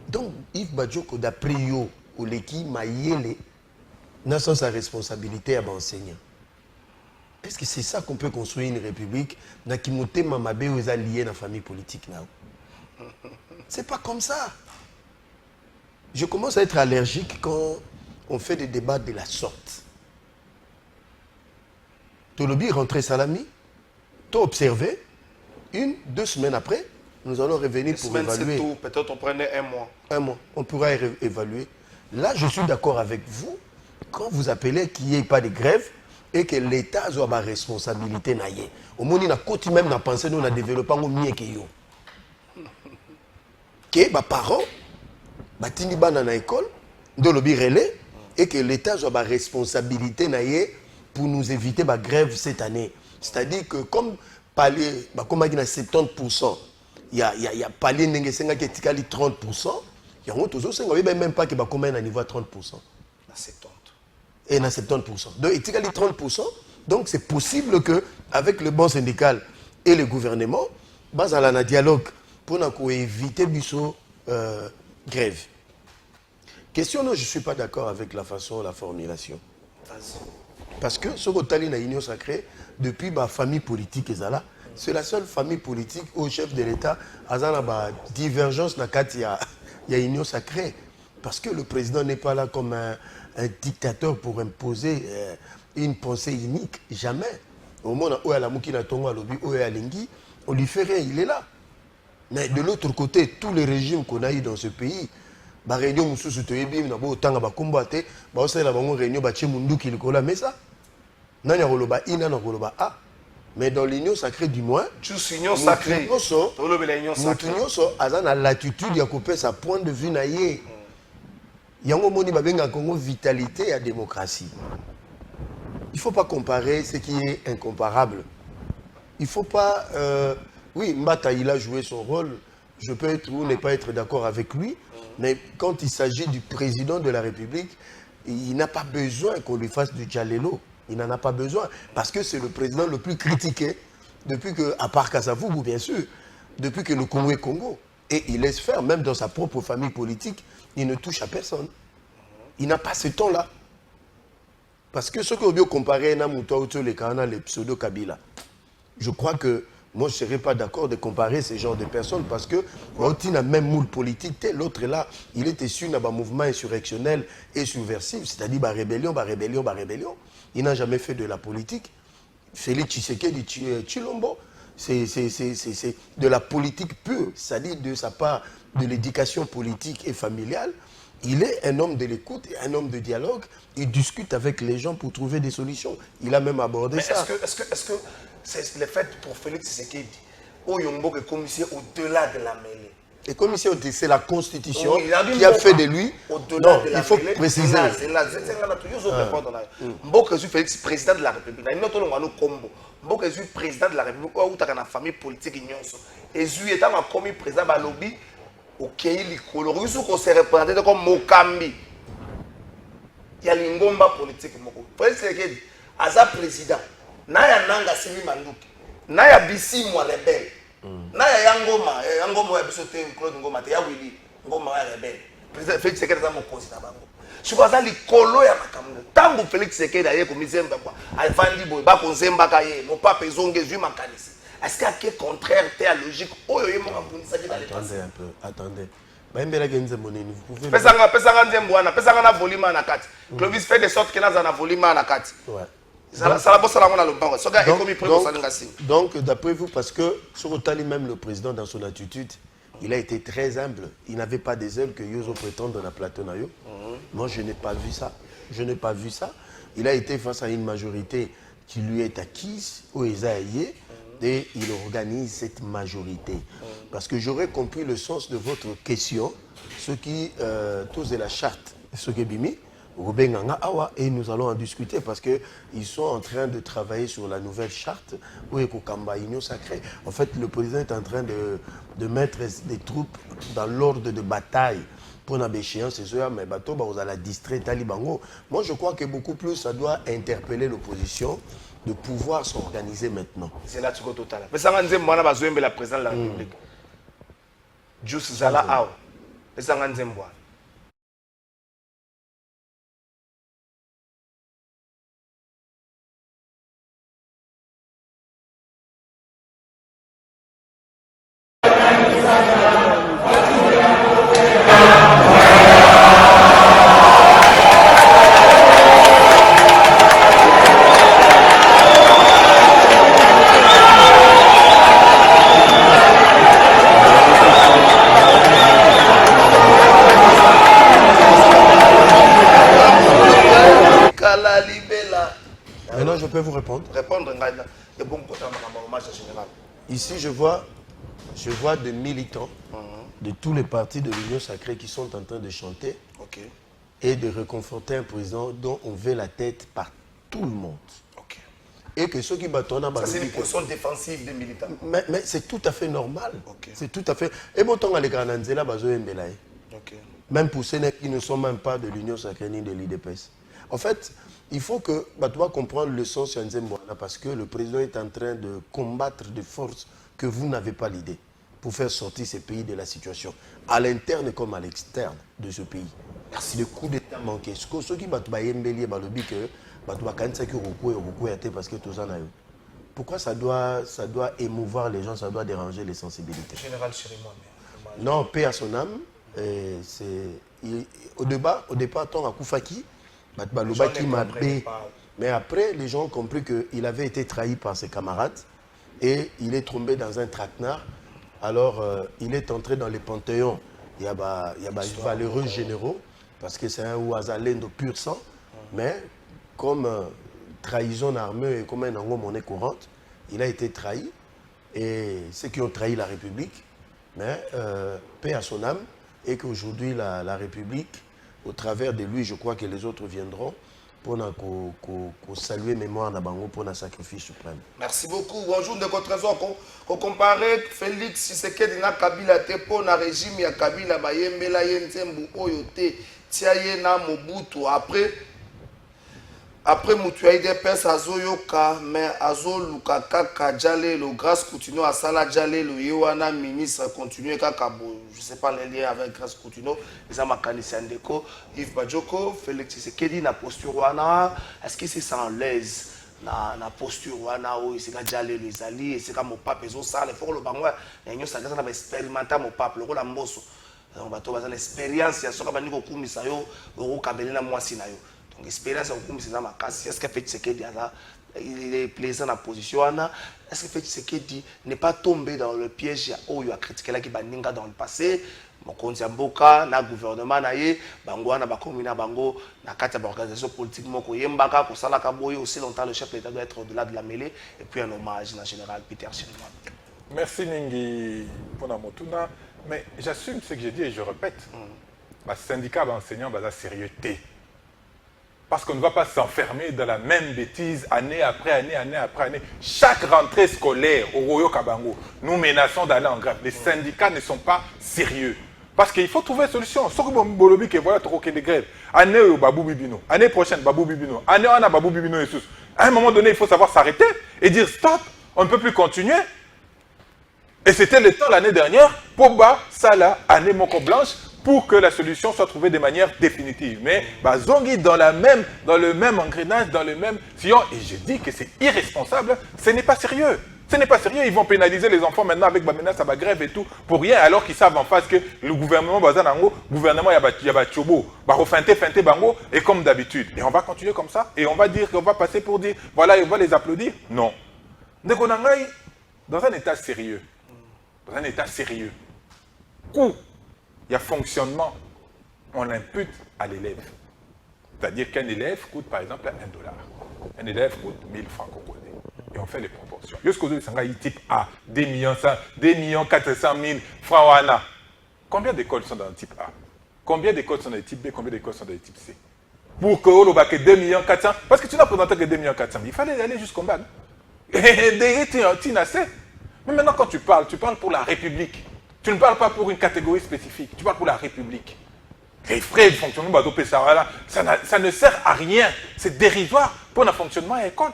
H: Donc Yves Bajoko d'après yo ou l'équipe Mayele n'a sans sa responsabilité à l'enseignant. Est-ce que c'est ça qu'on peut construire une république na Kimote Mamabe ou lié dans la famille politique là? C'est pas comme ça. Je commence à être allergique quand on fait des débats de la sorte. Tolobi rentré Salami, tout observé, 1-2 semaines après, nous allons revenir pour évaluer.
F: Peut-être on prenait 1 mois.
H: 1 mois, on pourra évaluer. Là, je suis d'accord avec vous quand vous appelez qu'il n'y ait pas de grève et que l'État a la responsabilité. Au moins, il a même pensé nous développé mieux que yo. Que les parents, batini bana na école, de l'obi relais et que l'État a la responsabilité pour nous éviter la grève cette année. C'est-à-dire que comme palais, comme il y a 70%, il y a palais qui est 30%, il y a même pas que comme un niveau à 30%. Et à 70%. Donc, il y a 30%. Donc, c'est possible qu'avec le bon syndical et le gouvernement, il y a un dialogue pour éviter la grève. Question, non, je ne suis pas d'accord avec la façon, la formulation. Parce que ce que tu as l'union sacrée, depuis la famille politique, c'est la seule famille politique où le chef de l'État a une divergence dans il y a union sacrée. parce que le président n'est pas là comme un dictateur pour imposer une pensée unique. Jamais. Au moment où on lui fait rien, il est là. Mais de l'autre côté, tous les régimes qu'on a eu dans ce pays, réunion mais dans l'union sacrée du moins,
F: tous union sacrée.
H: a l'attitude de couper sa point de vue naïe. Yango moni babenga Congo vitalité à démocratie. Il ne faut pas comparer ce qui est incomparable. Il ne faut pas... oui, Mbata, il a joué son rôle. Je peux être ou ne pas être d'accord avec lui. Mais quand il s'agit du président de la République, il n'a pas besoin qu'on lui fasse du djalelo. Il n'en a pas besoin. Parce que c'est le président le plus critiqué depuis que, à part Kasavubu, bien sûr, depuis que le Congo est Congo. Et il laisse faire, même dans sa propre famille politique, il ne touche à personne. Il n'a pas ce temps-là. Parce que ce que vous comparez à les pseudo-Kabila, je crois que moi, je ne serais pas d'accord de comparer ce genre de personnes parce que l'autre a même moule politique, l'autre est là, il était issu d'un mouvement insurrectionnel et subversif, c'est-à-dire rébellion. Il n'a jamais fait de la politique. Félix Tshisekedi Tshilombo, c'est de la politique pure, c'est-à-dire de sa part de l'éducation politique et familiale. Il est un homme de l'écoute et un homme de dialogue. Il discute avec les gens pour trouver des solutions. Il a même abordé ça.
F: Est-ce que c'est le fait pour Félix Tshisekedi, où Yombo est commissaire au-delà de la mêlée?
H: Et comme c'est la Constitution qui a fait de lui.
F: Au-delà de la
H: il faut
F: mêlée,
H: préciser.
F: Mboka est Félix président de la République. Il Mboka est président de la République. Où tu as une famille politique. Et il est commis président de lobby. Ok, il se représente comme Mokambi. Il y a l'ingomba politique. Félix Tshisekedi, Aza président. Naya nanga simi manduki. Naya bisi mwa rebelle. Naya yangoma ya bisote Claude Ngoma te ya Willy Ngoma ya rebelle. Président Félix Tshisekedi za mokonzi na bango. Sikoza likolo ya makambo. Tango Félix Tshisekedi aye komizemba kwa. Alfandi boy ba konzemba ka ye. Mon papa ezonge zui makanisi. Est-ce qu'il y a contraire à la logique?
H: Attendez un peu, attendez. Vous pouvez...
F: Pesanga nzembo pesanga na volume na kati. Clovis fait de sorte que na na volume na kati.
H: Ouais. Donc, d'après vous, parce que sur Otali, même le président, dans son attitude, il a été très humble. Il n'avait pas des ailes que Yozo prétend dans la plateau. Moi, je n'ai pas vu ça. Je n'ai pas vu ça. Il a été face à une majorité qui lui est acquise, au Esaïe, et il organise cette majorité. Parce que j'aurais compris le sens de votre question, ce qui, tous est la charte, ce qui est bimi. Et nous allons en discuter parce qu'ils sont en train de travailler sur la nouvelle charte où est Kokamba Union sacrée. En fait, le président est en train de mettre des troupes dans l'ordre de bataille pour la béchéance, mais bateau vous allez distraire Talibango. Moi, je crois que beaucoup plus ça doit interpeller l'opposition de pouvoir s'organiser maintenant.
F: C'est là tout total. Mais ça va dire moi na la président de la République. Juste Zala Ao. Mais ça va dire moi.
H: Maintenant, je peux vous répondre. Ici, je vois des militants de tous les partis de l'Union sacrée qui sont en train de chanter et de réconforter un président dont on veut la tête par tout le monde. Et que ceux qui battent
F: c'est une position défensive des militants.
H: Mais c'est tout à fait normal. C'est tout à fait... Et bon, on a les Grananzela, même pour ceux qui ne sont même pas de l'Union sacrée ni de l'IDPS. En fait, il faut que Batoua comprenne le sens de Nzemboana parce que le président est en train de combattre des forces que vous n'avez pas l'idée pour faire sortir ces pays de la situation, à l'interne comme à l'externe de ce pays. Merci. Le coup d'État manqué. Ceux qui battent Bayembeli, Balobi, que Batoua Kansa qui recoue parce que tout ça n'a eu. Pourquoi ça doit émouvoir les gens, ça doit déranger les sensibilités?
F: Général Chérimon.
H: Non, paix à son âme. Au départ, tant à Koufaki, mais après, les gens ont compris qu'il avait été trahi par ses camarades et il est tombé dans un traquenard. Alors, il est entré dans les panthéons. Il y a des valeureux généraux, parce que c'est un Ouazalendo pur sang, mais comme trahison armée et comme un ango monnaie courante, il a été trahi. Et ceux qui ont trahi la République, mais paix à son âme, et qu'aujourd'hui, la République, au travers de lui, je crois que les autres viendront pour saluer mémoire Nabango pour un sacrifice suprême.
F: Merci beaucoup. Bonjour de votre trésor. Qu'on compare Félix Tshisekedi na Kabila te pour le régime ya Kabila bayembela yentembu oyote tiaye na Mobutu après mutuai de pesa azoyoka mais azoluka kaka jale le grâce continue à sala jale le yewana ministre continue kaka je sais pas les liens avec grâce continue les amakanisi ndeko Yves Bajoko Félix Tshisekedi na posture wana est-ce que c'est sans l'aise na posture wana o c'est jale les alliés et c'est comme mon pape ezo sala faut le bango nyo ça na expérimenter mon pape le la mboso on va trouver l'expérience ya soka bani ko kumisa yo ko kabelena mwasi na yo. Donc, l'espérance c'est dans ma casse. Est-ce que fait Tshisekedi il est plaisant dans la position? Est-ce que fait Tshisekedi n'est pas tombé dans le piège où il a critiqué la Kibaninga dans le passé? Mon compte Mboka, na gouvernement naie, bango na bakomina bango, na kata organisation politique moko yembaka ko sala kaboyo aussi longtemps le chef de l'État doit être au-delà de la mêlée et puis un hommage na général Peter Chilima.
G: Merci Ningi pour la motuna, mais j'assume ce que j'ai dit et je répète. Le syndicat d'enseignants basa sérieuxité. Parce qu'on ne va pas s'enfermer dans la même bêtise année après année, année après année. Chaque rentrée scolaire au Royo Kabango, nous menaçons d'aller en grève. Les syndicats ne sont pas sérieux. Parce qu'il faut trouver une solution. Sauf que Bolobi qui voilà trop de grève. Année au Babou Bibino. Année prochaine, Babou Bibino. Année on a Babou Bibino et sous. À un moment donné, il faut savoir s'arrêter et dire stop, on ne peut plus continuer. Et c'était le temps l'année dernière pour Sala, année Moko Blanche, pour que la solution soit trouvée de manière définitive. Mais Zongi dans le même engrenage, dans le même sillon, et je dis que c'est irresponsable, ce n'est pas sérieux. Ce n'est pas sérieux, ils vont pénaliser les enfants maintenant avec menace à la grève et tout, pour rien, alors qu'ils savent en face que le gouvernement, gouvernement, il y a Tchobo, feinté bango, et comme d'habitude. Et on va continuer comme ça, et on va dire qu'on va passer pour dire, voilà, on va les applaudir. Non. Dans un état sérieux, où il y a fonctionnement, on l'impute à l'élève. C'est-à-dire qu'un élève coûte par exemple $1. Un élève coûte 1000 francs congolais. Et on fait les proportions. Jusqu'aujourd'hui, c'est un type A, 2 400 000 francs wana. Combien d'écoles sont dans le type A? Combien d'écoles sont dans le type B? Combien d'écoles sont dans le type C? Pour que on ait 2 400 000, parce que tu n'as présenté que 2 400 000, il fallait aller jusqu'au bac. Et tu n'as assez. Mais maintenant, quand tu parles pour la République. Tu ne parles pas pour une catégorie spécifique, tu parles pour la République. Les frais de fonctionnement, ça ne sert à rien. C'est dérisoire pour le fonctionnement à l'école.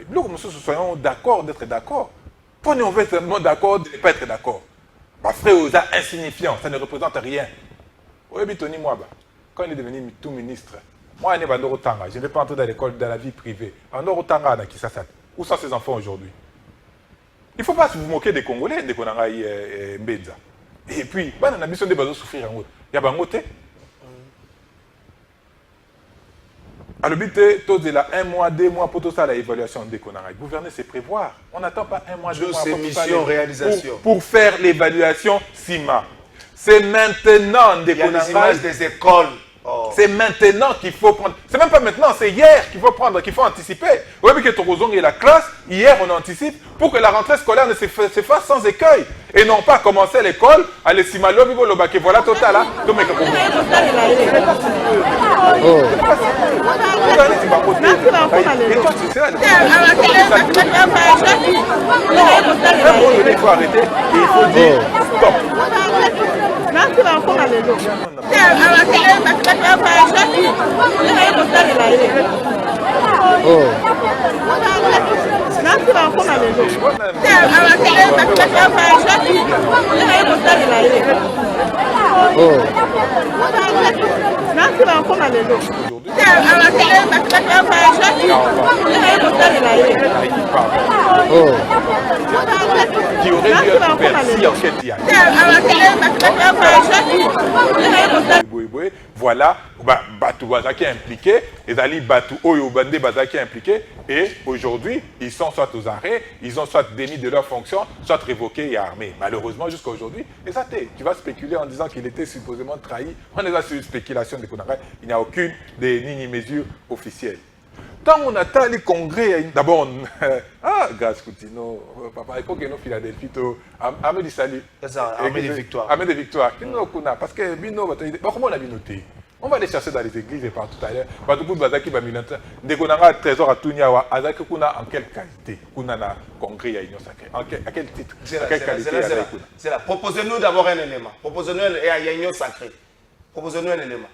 G: Nous soyons d'accord d'être d'accord. Pour nous, on veut être d'accord de ne pas être d'accord. Ma frère, vous êtes insignifiant, ça ne représente rien. Quand il est devenu tout ministre, moi, je n'ai pas entré dans l'école, dans la vie privée. Où sont ces enfants aujourd'hui? Il ne faut pas se moquer des Congolais, des Konangaï Mbedza. Et puis, on a besoin de souffrir en route. Il y a un côté. À l'obité, tout est là, 1 mois, 2 mois pour tout ça, l'évaluation des Konangaï. Gouverner, c'est prévoir. On n'attend pas 1 mois, 2 mois pour faire l'évaluation CIMA. C'est maintenant des Konangaï.
F: Il y a des images des écoles.
G: Oh. C'est maintenant qu'il faut prendre. C'est même pas maintenant, c'est hier qu'il faut prendre, qu'il faut anticiper. Vous voyez que Torozong et la classe, hier on anticipe pour que la rentrée scolaire ne se fasse sans écueil. Et non pas commencer l'école, aller simalo, bibo lobake, voilà total là. Et toi tu sais, il faut arrêter et il faut dire stop. Qui aurait Voilà, Batou Bazaki impliqué, les Ali Batou Oyo Bandé Bazaki impliqué, et aujourd'hui, ils sont soit aux arrêts, ils ont soit démis de leur fonction, soit révoqués et armés. Malheureusement, jusqu'à aujourd'hui, et ça tu vas spéculer en disant qu'il était supposément trahi. On est là sur une spéculation de Konara, il n'y a aucune des mesures officielles. Tant on attend les congrès, d'abord, grâce Coutino, papa, il faut que nous Philadelphie, Amé du salut.
F: C'est ça, Amé des victoires.
G: Amé des victoires. Parce que Bino, comment on a noté? On va les chercher dans les églises et partout ailleurs. Parce que pour Bazaki, dès qu'on a un trésor à Touniawa, Azaki Kuna en quelle qualité? Kuna na congrès à Union Sacrée. À quel titre? À quelle qualité?
F: C'est là. Proposez-nous d'abord un élément. Proposez-nous à Union Sacrée. Proposez-nous un élément.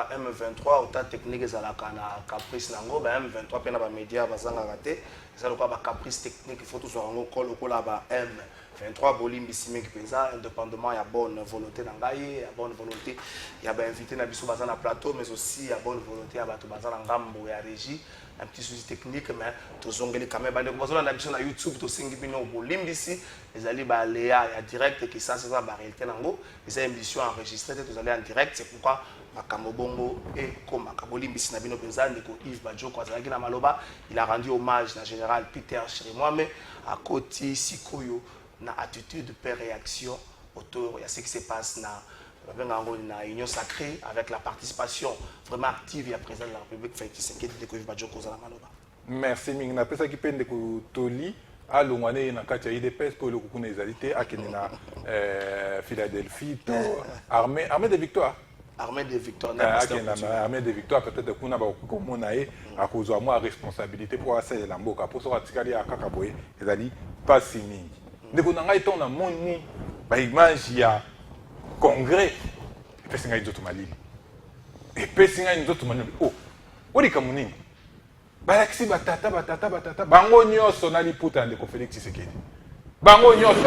F: M23 autant technique ezalaka na caprice nango ba M23 pe na ba média bazanga raté ça le quoi caprice technique il faut tout soit en col là-bas M23 bolimbi simiki pesa indépendamment il y a bonne volonté nangaye il y a bonne volonté il y a ben invité na biso bazana plateau mais aussi il y a bonne volonté à bato bazana ngambo ya régie un petit souci technique mais tozongeli quand même bande ko bazona na biso na YouTube to singi bino bolimbi si les ali ba léa ya direct qui ça c'est ça ba réalité nango les émissions enregistrées tous aller en direct c'est pourquoi makambo bongo et comme Bolimbi si na bino penza ndeko Yves Bajoko azalaki na maloba il a rendu hommage na général Peter Chirimwa mais à côté sikoyo na attitude de réaction autour il y a ce qui se passe na union sacrée avec la participation vraiment active du président de la République Félix Tshisekedi ndeko Yves Bajoko za maloba.
G: Merci mingi na pesa ki pende ko toli alongwane na kati ya IDPS pour le kukuna ezalité akene na Philadelphie to armée de victoire.
F: Armée de victoire.
G: Armée de victoire peut-être kuna ba ko monae a kozwa moi responsabilité pour asa la mboka pour so atikali akaka boye ezali pas si mingi. Ndeko na ngai ton na moni ba image ya congrès pesi ngai nzoto malili. Et pesi ngai nzoto malili. Oh, odi kamunini. Balakisi batata bango nyonso na liputa ndeko Félix Tshisekedi. Bango nyonso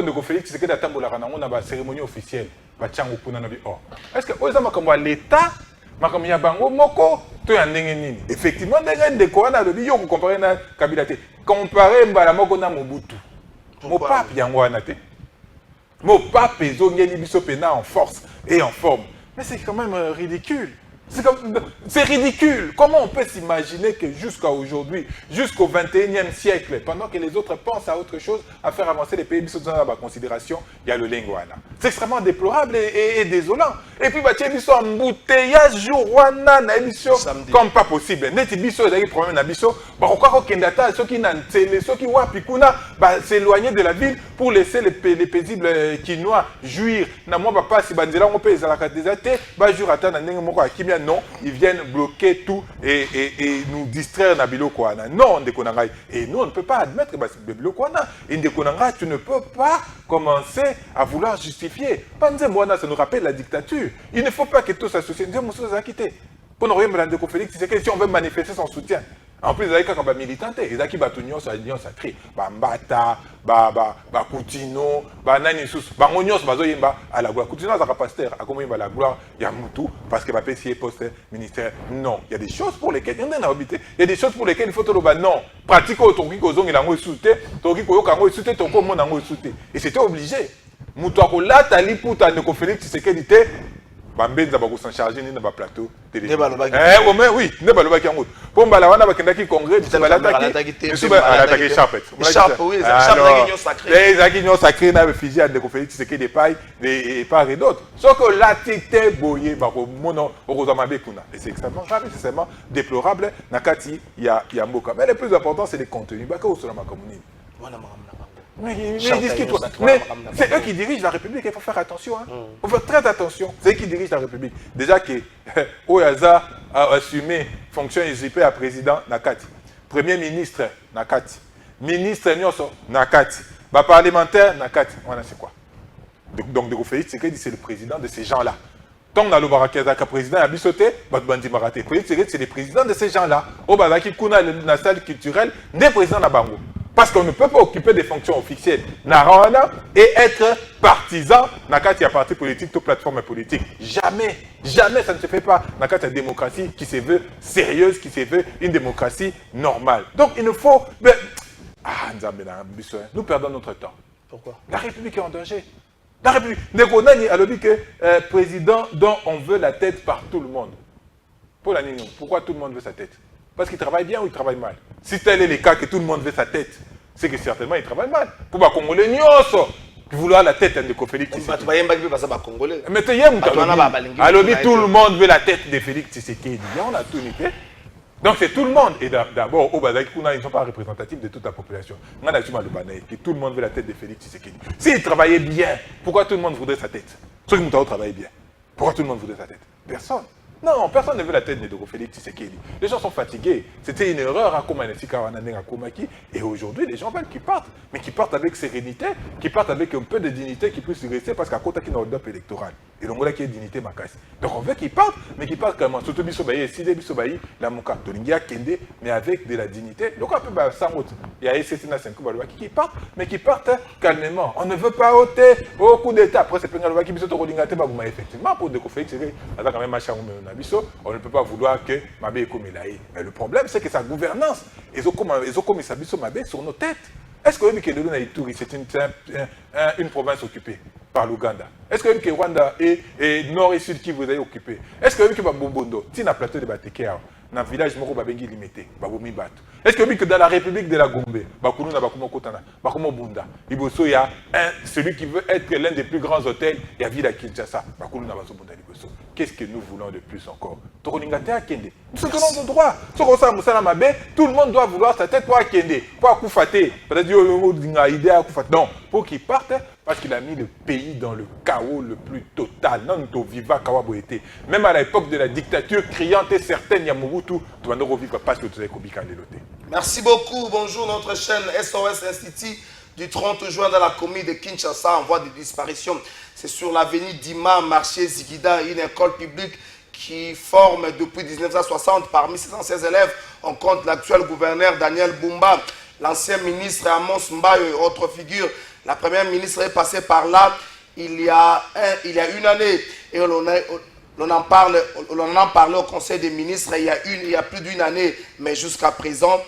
G: ndeko Félix Tshisekedi atambolaka nango na ba cérémonie officielle batiango kuna na bi or. Est-ce que oza makambo ya l'état makambo ya bango moko to ya ndenge nini? Effectivement ndenge ndeko wana lobi yo ko comparer na Kabila te. Comparer mbala moko na Mobutu. Mo pape yango wana te. Mo pape ezongeli biso pena en force et en forme. Mais c'est quand même ridicule. C'est ridicule. Comment on peut s'imaginer que jusqu'à aujourd'hui, jusqu'au 21e siècle, pendant que les autres pensent à autre chose, à faire avancer les pays, dans la considération, il y a le lingouana. C'est extrêmement déplorable et désolant. Et puis, il y a un embouteillage jour-wana, comme pas possible. Net biso, il y a des problèmes biso. Ceux qui s'éloigner de la ville pour laisser les paisibles Quinois jouir. Moi, papa, si banzela on peut la carte non, ils viennent bloquer tout et nous distraire na biloko wana. Non, ndekonangai. Et nous, on ne peut pas admettre que c'est biloko wana. Et ndekonangai, tu ne peux pas commencer à vouloir justifier. Panze Mwana, ça nous rappelle la dictature. Il ne faut pas que tout s'associe. Nous sommes quittés. Pour nous remettre ndeko Félix, c'est que si on veut manifester son soutien. En plus, ils ont des militants, ils ont des unions sacrées. Mbata, Koutino, Nani Sous, Bangonios, Bazoyemba, à la gloire. Koutino, ça pasteur, à comment il va la gloire, il y a Moutou, parce qu'il va payer poste ministère. Non, il y a des choses pour lesquelles, il y a des choses pour lesquelles il faut te dire, non, pratique au Toki Kozong, il a un soutien, Toki Koyokango, soutien, Toko Mon a soutien. Et c'était obligé. Moutou, là, t'as l'ipouta de Félix, c'est qu'elle était. Bambenza bako s'en charger ni na ba plateau télé. Oui, ne balobaki yango. Pour mbalawana bakendaki congrès, balataki Charpet.
F: Charpet, oui, Charpet union sacrée.
G: Les union sacrée na fusillé à ndeko Félix Tshisekedi des pailles et part et d'autres. Sauf que la tête boyé bako mono okozama bekuna. Et c'est extrêmement grave, c'est extrêmement déplorable. Nakati il y a mboka. Mais le plus important c'est les contenus. Baka osona makamuni. Voilà mais c'est eux qui dirigent la République, il faut faire attention. Il faut faire très attention. C'est eux qui dirigent la République. Déjà que Oyaza a assumé fonction usurpée à président Nakati. Premier ministre Nakati. Ministre Nyoso Nakati. Parlementaire Nakati. Voilà, c'est quoi? Donc, de Félix Tshisekedi, c'est le président de ces gens-là. Tant que le président a bissoté, Bandi Maraté. Félix Tshisekedi, c'est le président de ces gens-là. Au Bazaki Kuna, la salle culturelle, des présidents Nabango. Parce qu'on ne peut pas occuper des fonctions officielles et être partisan dans un parti politique, toute plateforme politique. Jamais, jamais ça ne se fait pas dans une démocratie qui se veut sérieuse, qui se veut une démocratie normale. Donc il nous faut... Nous perdons notre temps.
F: Pourquoi?
G: La République est en danger. La République... Nekonani a dit que président dont on veut la tête par tout le monde. Pourquoi tout le monde veut sa tête? Parce qu'il travaille bien ou il travaille mal. Si tel est le cas que tout le monde veut sa tête, c'est que certainement il travaille mal. Pour les Congolais, vouloir la tête de Félix Tshisekedi. Mais alors tout le monde veut la tête de Félix Tshisekedi. On a tout niqué. Donc c'est tout le monde. Et d'abord, au Bazaki, ils ne sont pas représentatifs de toute la population. On a que tout le monde veut la tête de Félix Tshisekedi. S'il travaillait bien, pourquoi tout le monde voudrait sa tête? Ceux qui travaillent bien, pourquoi tout le monde voudrait sa tête? Personne. Non, personne ne veut la tête de Félix Tshisekedi. Les gens sont fatigués. C'était une erreur à Komaki. Et aujourd'hui, les gens veulent qu'ils partent. Mais qu'ils partent avec sérénité, qu'ils partent avec un peu de dignité, qu'ils puissent rester parce qu'à côté, il y a un électoral. Et donc, il y a dignité makasi. Donc, on veut qu'ils partent, mais qu'ils partent comment? Surtout Bisobaï, si des Bisobaï, la Mouka, Tolingia Kende, mais avec de la dignité. Donc, un peu sans route. Il y a essayé de 5 qui partent, mais qui partent calmement. On ne veut pas ôter au coup d'État. Après, c'est pas qui Biso Tokolingate, effectivement, pour découvrir, quand même, on ne peut pas vouloir que Mabé est comme il a. Mais le problème, c'est que sa gouvernance, ils ont comme ça Mabé sur nos têtes. Est-ce que c'est une province occupée par l'Ouganda? Est-ce que Rwanda et Nord et Sud qui vous avez occupé? Est-ce que Bombondo, si on a plateau de Batekea, dans le village Moko Babengi limité, est-ce que dans la République de la Gombe, Bakounou na Bakumo Kotana, Bakumo Bunda, Iboso, il y a celui qui veut être l'un des plus grands hôtels, il y a Ville à Kinshasa, Bakounou na Bunda Iboso. Qu'est-ce que nous voulons de plus encore? Tokolingate à Kende. Nous sommes dans nos droits. Tout le monde doit vouloir sa tête pour Kende, pour Akoufaté. Non, pour qu'il parte, parce qu'il a mis le pays dans le chaos le plus total. Non, viva Kawaboete. Même à l'époque de la dictature criante et certaine, Yamobutu, tu vas nous revivre parce que tu es Kobika Leloté.
F: Merci beaucoup. Bonjour, notre chaîne SOS Institut du 30 juin dans la commune de Kinshasa en voie de disparition. C'est sur l'avenue Dima, marché Zigida, une école publique qui forme depuis 1960 parmi 616 élèves. On compte l'actuel gouverneur Daniel Bumba, l'ancien ministre Amos Mbaye, autre figure. La première ministre est passée par là il y a une année et on en parle au Conseil des ministres il y a plus d'une année. Mais jusqu'à présent,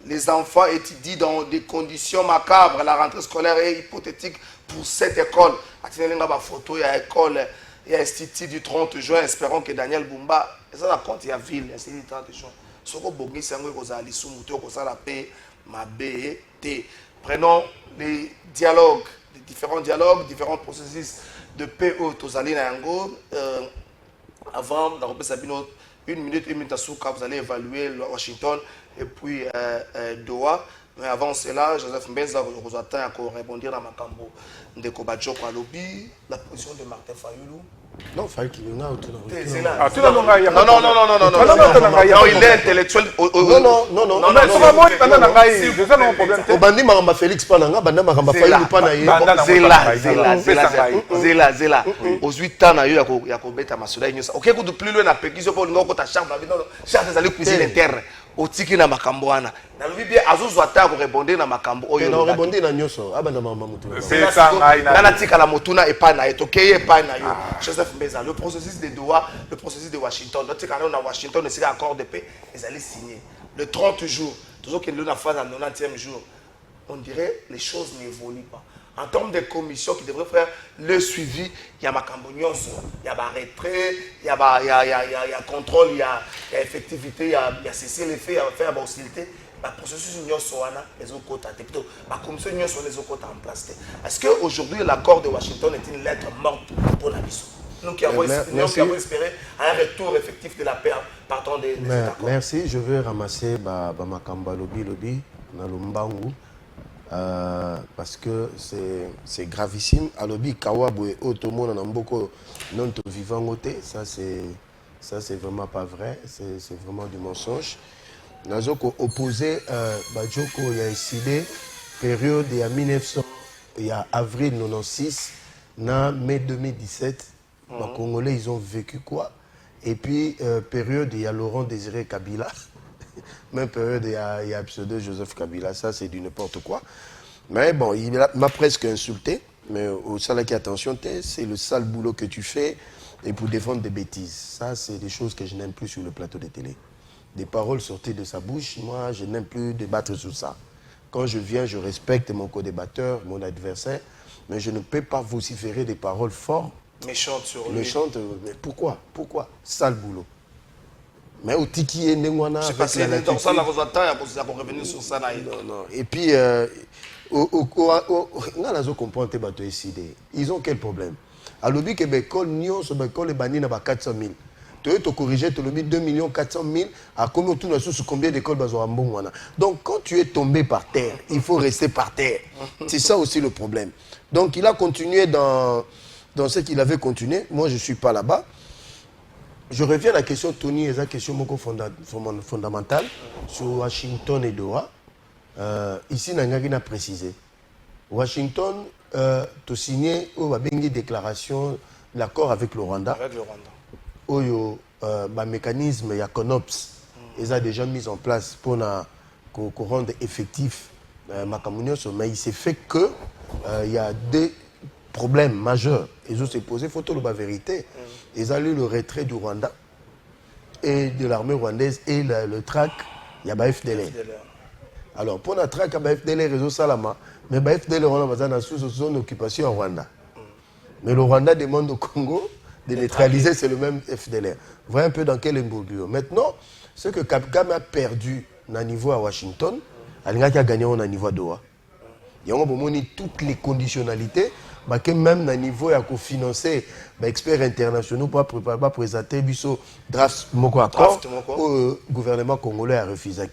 F: les enfants étudient dans des conditions macabres. La rentrée scolaire est hypothétique pour cette école. Il y a une photo, il y a l'école, il y a l'Institut du 30 juin. Espérons que Daniel Bumba, ça la compte, il y a ville, l'Institut du 30 juin. Ce que Bogi Sango Kozali Sumuto Kozala paix, ma BT. Prenons les dialogues, les différents processus de paix au Tozali Nango. Avant d'arriver Sabino, une minute à Souka, vous allez évaluer Washington et puis Doha. Mais avant cela, Joseph Mbenza vous attend à répondre à Makambo de Kobadjoko à lobby, la position de Martin Fayoulou.
H: Non, Fayoulou qui est là.
F: Non, il est intellectuel. Non.
H: Obandi Maramba Félix Pananga, Banda Maramba Fayoulou Panaye.
F: Zela. Aux 8 ans, il y a Kobeta Masouda. Ok, vous plus loin à Pékin, pour nous, quand tu as des allées cuisiner les terres. Otiki na makambo wana na lobi bien azozwata ko répondre na makambo oyo
H: no répondre na nyoso abana mama mutu
F: c'est ça na tika la motuna et pas na etokeye pas na yo Joseph Mbeza. Le processus de Doha, le processus de Washington, notre canal na Washington c'est accord de paix, ils allaient signer le 30 jours toujours qu'il est en phase à 90e jour. On dirait les choses n'évoluent pas. En termes de commissions qui devraient faire le suivi, il y a Makambo Nyonso, il y a retrait, il y a contrôle, il y a effectivité, il y a cessé les faits, il y a fait la hostilité. Le processus Nyonso, les autres côtés, plutôt la commission Nyonso, les autres côtés en place. Est-ce qu'aujourd'hui l'accord de Washington est une lettre morte pour la mission? Nous qui avons espéré un retour effectif de la paix partant des accords.
H: Merci, je veux ramasser Makambo Lobby, dans le Mbangu. Parce que c'est gravissime. Alobi Kawabwe Otomo Namboko non to vivant côté, ça c'est vraiment pas vrai, c'est vraiment du mensonge. Nazoko opposé Bajoko il y a décidé période il y a 1900 il y a avril 96 na mai 2017 les Congolais ils ont vécu quoi et puis période il y a Laurent Désiré Kabila. Même période, il y a pseudo Joseph Kabila, ça c'est du n'importe quoi. Mais bon, il m'a presque insulté. Mais au salaire qui attention, c'est le sale boulot que tu fais et pour défendre des bêtises. Ça, c'est des choses que je n'aime plus sur le plateau de télé. Des paroles sorties de sa bouche, moi, je n'aime plus débattre sur ça. Quand je viens, je respecte mon co-débatteur, mon adversaire, mais je ne peux pas vociférer des paroles fortes.
F: Méchantes sur lui.
H: Méchantes, mais pourquoi? Sale boulot. Mais au tiki et Nengwana.
F: Je sais pas si dans ça, la revenir sur ça.
H: Non. Et puis, ils ont quel problème? À l'objet que l'école Nyon, ce l'école est banni à 400 000. Tu as corrigé, tu as mis 2 400 000. À combien tu as combien d'écoles Bazoambongwana. Donc, quand tu es tombé par terre, il faut rester par terre. C'est ça aussi le problème. Donc, il a continué dans ce qu'il avait continué. Moi, je ne suis pas là-bas. Je reviens à la question de Tony, c'est une question fondamentale sur Washington et Doha. Ici, Nangagi a précisé. Washington, tu signé une déclaration, l'accord avec le Rwanda.
F: Avec le Rwanda.
H: Oyo, mécanisme, il y a CONOPS, ils ont déjà mis en place pour rendre effectif mais il s'est fait que il y a des problèmes majeurs. Ils ont posé, il faut tout la vérité. Ils ont eu le retrait du Rwanda et de l'armée rwandaise et le trac, il y a FDLR. Alors, pour la traque, il y a FDLR réseau Salama, mais FDLR, on a sous zone d'occupation en Rwanda. Mais le Rwanda demande au Congo de neutraliser, c'est le même FDLR. Vous voyez un peu dans quel imbroglio. Maintenant, ce que Kagame a perdu au niveau à Washington, il a gagné au niveau à Doha. Il y a toutes les conditionnalités, que même au niveau à financer les experts internationaux pour présenter le draft moko accord, le gouvernement congolais a refusé.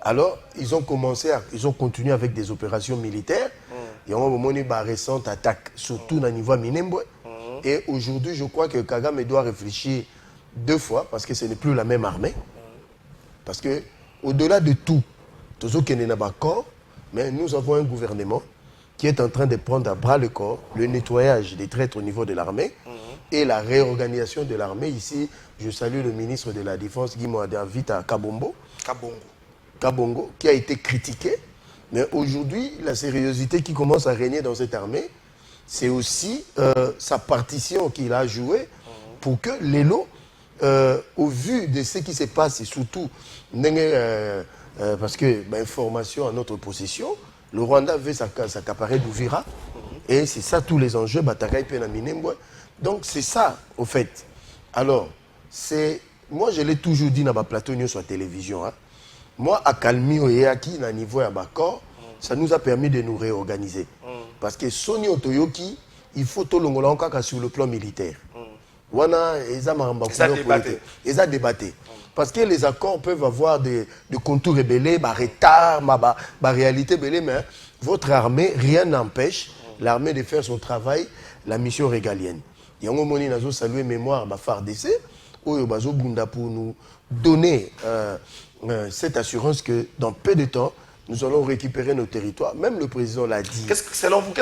H: Alors, ils ont continué avec des opérations militaires. Il y a une récente attaque, surtout au niveau à Minembwe. Et aujourd'hui, je crois que Kagame doit réfléchir 2 fois parce que ce n'est plus la même armée. Parce que, au-delà de tout, mais nous avons un gouvernement qui est en train de prendre à bras le corps le nettoyage des traîtres au niveau de l'armée et la réorganisation de l'armée. Ici, je salue le ministre de la Défense, Guy Moadavita Kabongo, qui a été critiqué. Mais aujourd'hui, la sérieuxité qui commence à régner dans cette armée, c'est aussi sa partition qu'il a jouée pour que l'ELO, au vu de ce qui se passe, et surtout, parce que information à notre possession, le Rwanda veut s'accaparer d'Ouvira, et c'est ça tous les enjeux, Batakai Penaminembo. Donc c'est ça, au fait. Alors, moi je l'ai toujours dit dans ma plateau sur la télévision, hein. Moi, à Kalmi Oyaki, à niveau à Bakor, ça nous a permis de nous réorganiser. Parce que Sony Otoyoki, il faut tout le monde sur le plan militaire. Ils ont débattu. Parce que les accords peuvent avoir des contours rebellés, des retards, des réalités rebellées, mais votre armée, rien n'empêche l'armée de faire son travail, la mission régalienne. Il y a un moment où nous salué mémoire de FARDC, où nous pour nous donner cette assurance que dans peu de temps, nous allons récupérer nos territoires. Même le président l'a dit.
F: Selon vous,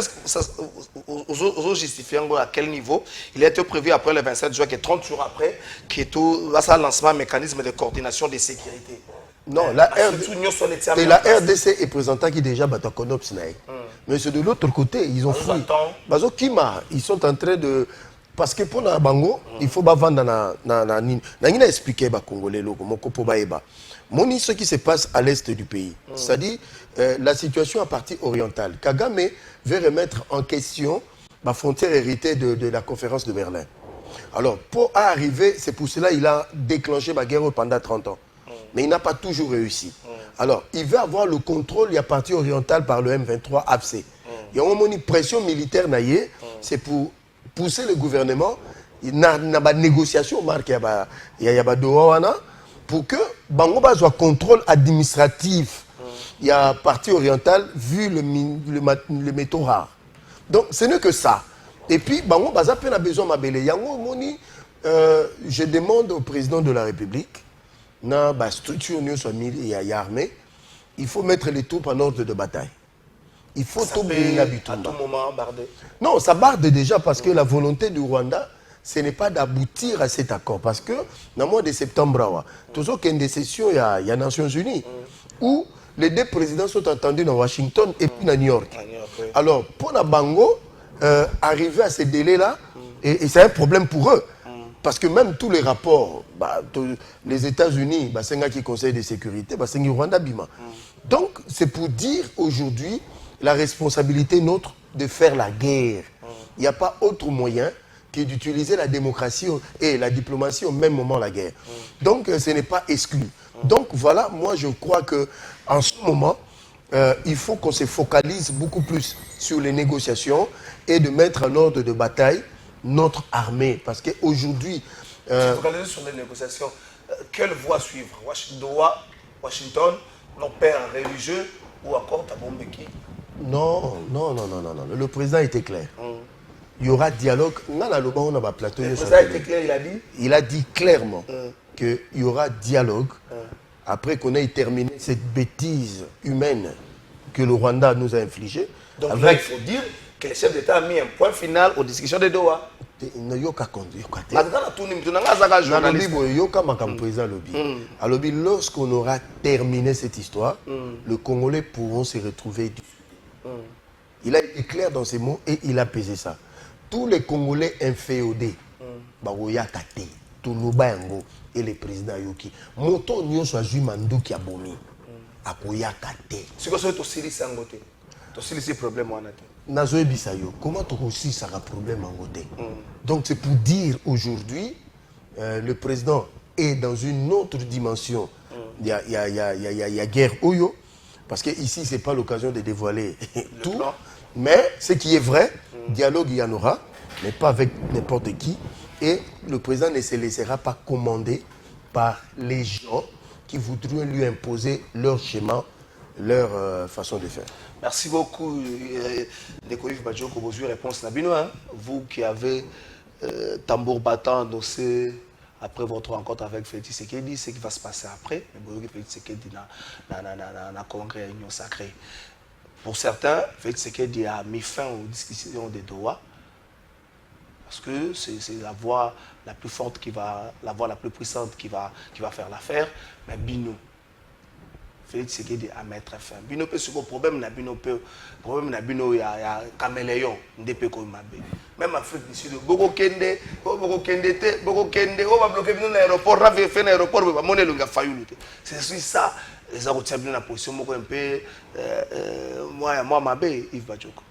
F: vous justifiez à quel niveau il a été prévu après le 27 juin, que 30 jours après, qui est tout ça lancement un mécanisme de coordination de sécurité?
H: Non, la RDC est présentée qui déjà bat Konops. Mais c'est de l'autre côté, ils ont fui. Ils sont en train de. Parce que pour la Bango, il faut vendre na expliquer aux Congolais ce qui se passe à l'est du pays. C'est-à-dire la situation à partie orientale. Kagame veut remettre en question la frontière héritée de la conférence de Berlin. Alors, pour arriver, c'est pour cela qu'il a déclenché la guerre pendant 30 ans. Mais il n'a pas toujours réussi. Alors, il veut avoir le contrôle de la partie orientale par le M23 AFC. Il y a une pression militaire, c'est pour pousser le gouvernement, il y a une négociation pour que Bango soit contrôle administratif. Il y a la partie orientale vu le métaux rare. Donc ce n'est que ça. Et puis Bango a besoin de Mabele. Je demande au président de la République, dans la structure armée, il faut mettre les troupes en ordre de bataille. Il faut tout à tout moment barder. Non, ça barde déjà parce que la volonté du Rwanda, ce n'est pas d'aboutir à cet accord. Parce que dans le mois de septembre, toujours qu'il y a une décision, il y a les Nations Unies, où les 2 présidents sont entendus dans Washington et puis à New York. Alors, pour la Bango, arriver à ces délais-là, et c'est un problème pour eux. Parce que même tous les rapports, les États-Unis, c'est un qui conseil de sécurité, c'est un Rwanda Bima. Donc, c'est pour dire aujourd'hui, la responsabilité nôtre de faire la guerre. Il n'y a pas autre moyen que d'utiliser la démocratie et la diplomatie au même moment la guerre. Donc ce n'est pas exclu. Donc voilà, moi je crois qu'en ce moment, il faut qu'on se focalise beaucoup plus sur les négociations et de mettre en ordre de bataille notre armée. Parce qu'aujourd'hui...
F: Focaliser sur les négociations, quelle voie suivre? Washington, nos pères religieux ou encore Tabombeki?
H: Non. Le président était clair. Il y aura dialogue. Le
F: président était clair, il a dit?
H: Il a dit clairement qu'il y aura dialogue après qu'on ait terminé cette bêtise humaine que le Rwanda nous a infligée.
F: Donc là, il faut dire que le chef d'État a mis un point final aux discussions de Doha.
H: Lorsqu'on aura terminé cette histoire, les Congolais pourront se retrouver. Il a été clair dans ses mots et il a pesé ça. Tous les Congolais inféodés, et le président Yoki, moto nyo soit jumandu qui a bomi, akoyakate.
F: C'est quoi ça aussi sangote? Aussi les problèmes en atte.
H: Nazoe bisayo, comment tu aussi ça a problème en côté? Donc c'est pour dire aujourd'hui, le président est dans une autre dimension. Il y a guerre Oyo, parce que ici c'est pas l'occasion de dévoiler tout, mais ce qui est vrai, dialogue il y en aura, mais pas avec n'importe qui. Et le président ne se laissera pas commander par les gens qui voudraient lui imposer leur schéma, leur façon de faire.
F: Merci beaucoup, Nekoïf Badjoko, pour vos réponses. Vous qui avez tambour battant dossier après votre rencontre avec Félix Tshisekedi, ce qui va se passer après, mais Félix Tshisekedi na congrès Union Sacrée. Pour certains, Félix Tshisekedi a mis fin aux discussions de Doha. Parce que c'est la voix la plus forte la voix la plus puissante qui va faire l'affaire. Mais Bino, Félix Tshisekedi à mettre fin. Bino peut se problème na Bino il y a caméléon ndepé ko mabe. Même Afrique du Sud, beaucoup kende, on va bloquer Bino l'aéroport, on va faire l'aéroport, on va monter le fayulité. C'est ça, les autres Bino la position un peu moi mabe Yves Badjoko.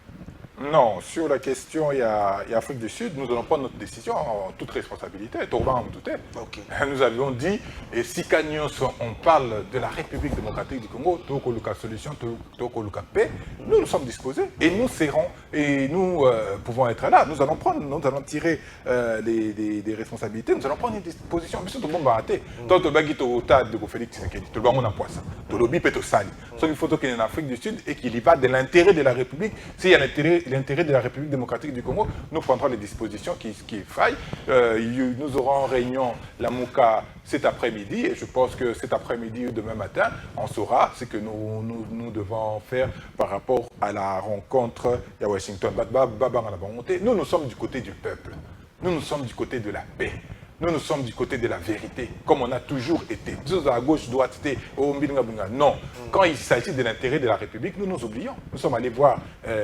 G: Non, sur la question, il y a Afrique du Sud, nous allons prendre notre décision en toute responsabilité. Okay. Nous avions dit, et si on parle de la République démocratique du Congo, Tokoluka solution, Tokoluka paix, nous sommes disposés et nous serons, et nous pouvons être là. Nous allons tirer des responsabilités, nous allons prendre une disposition. Mais surtout, bon, tant que Bagito Otad de Félix Tshisekedi, tout le monde a poisson, tout le monde a sali. Sauf qu'il faut qu'il y ait en Afrique du Sud et qu'il y va de l'intérêt de la République. S'il y a l'intérêt de la République démocratique du Congo, nous prendrons les dispositions qui faillent. Nous aurons réunion la Mouka cet après-midi et je pense que cet après-midi ou demain matin, on saura ce que nous devons faire par rapport à la rencontre à Washington. Nous sommes du côté du peuple. Nous sommes du côté de la paix. Nous sommes du côté de la vérité, comme on a toujours été. Nous à gauche, droite, non. Quand il s'agit de l'intérêt de la République, nous nous oublions. Nous sommes allés voir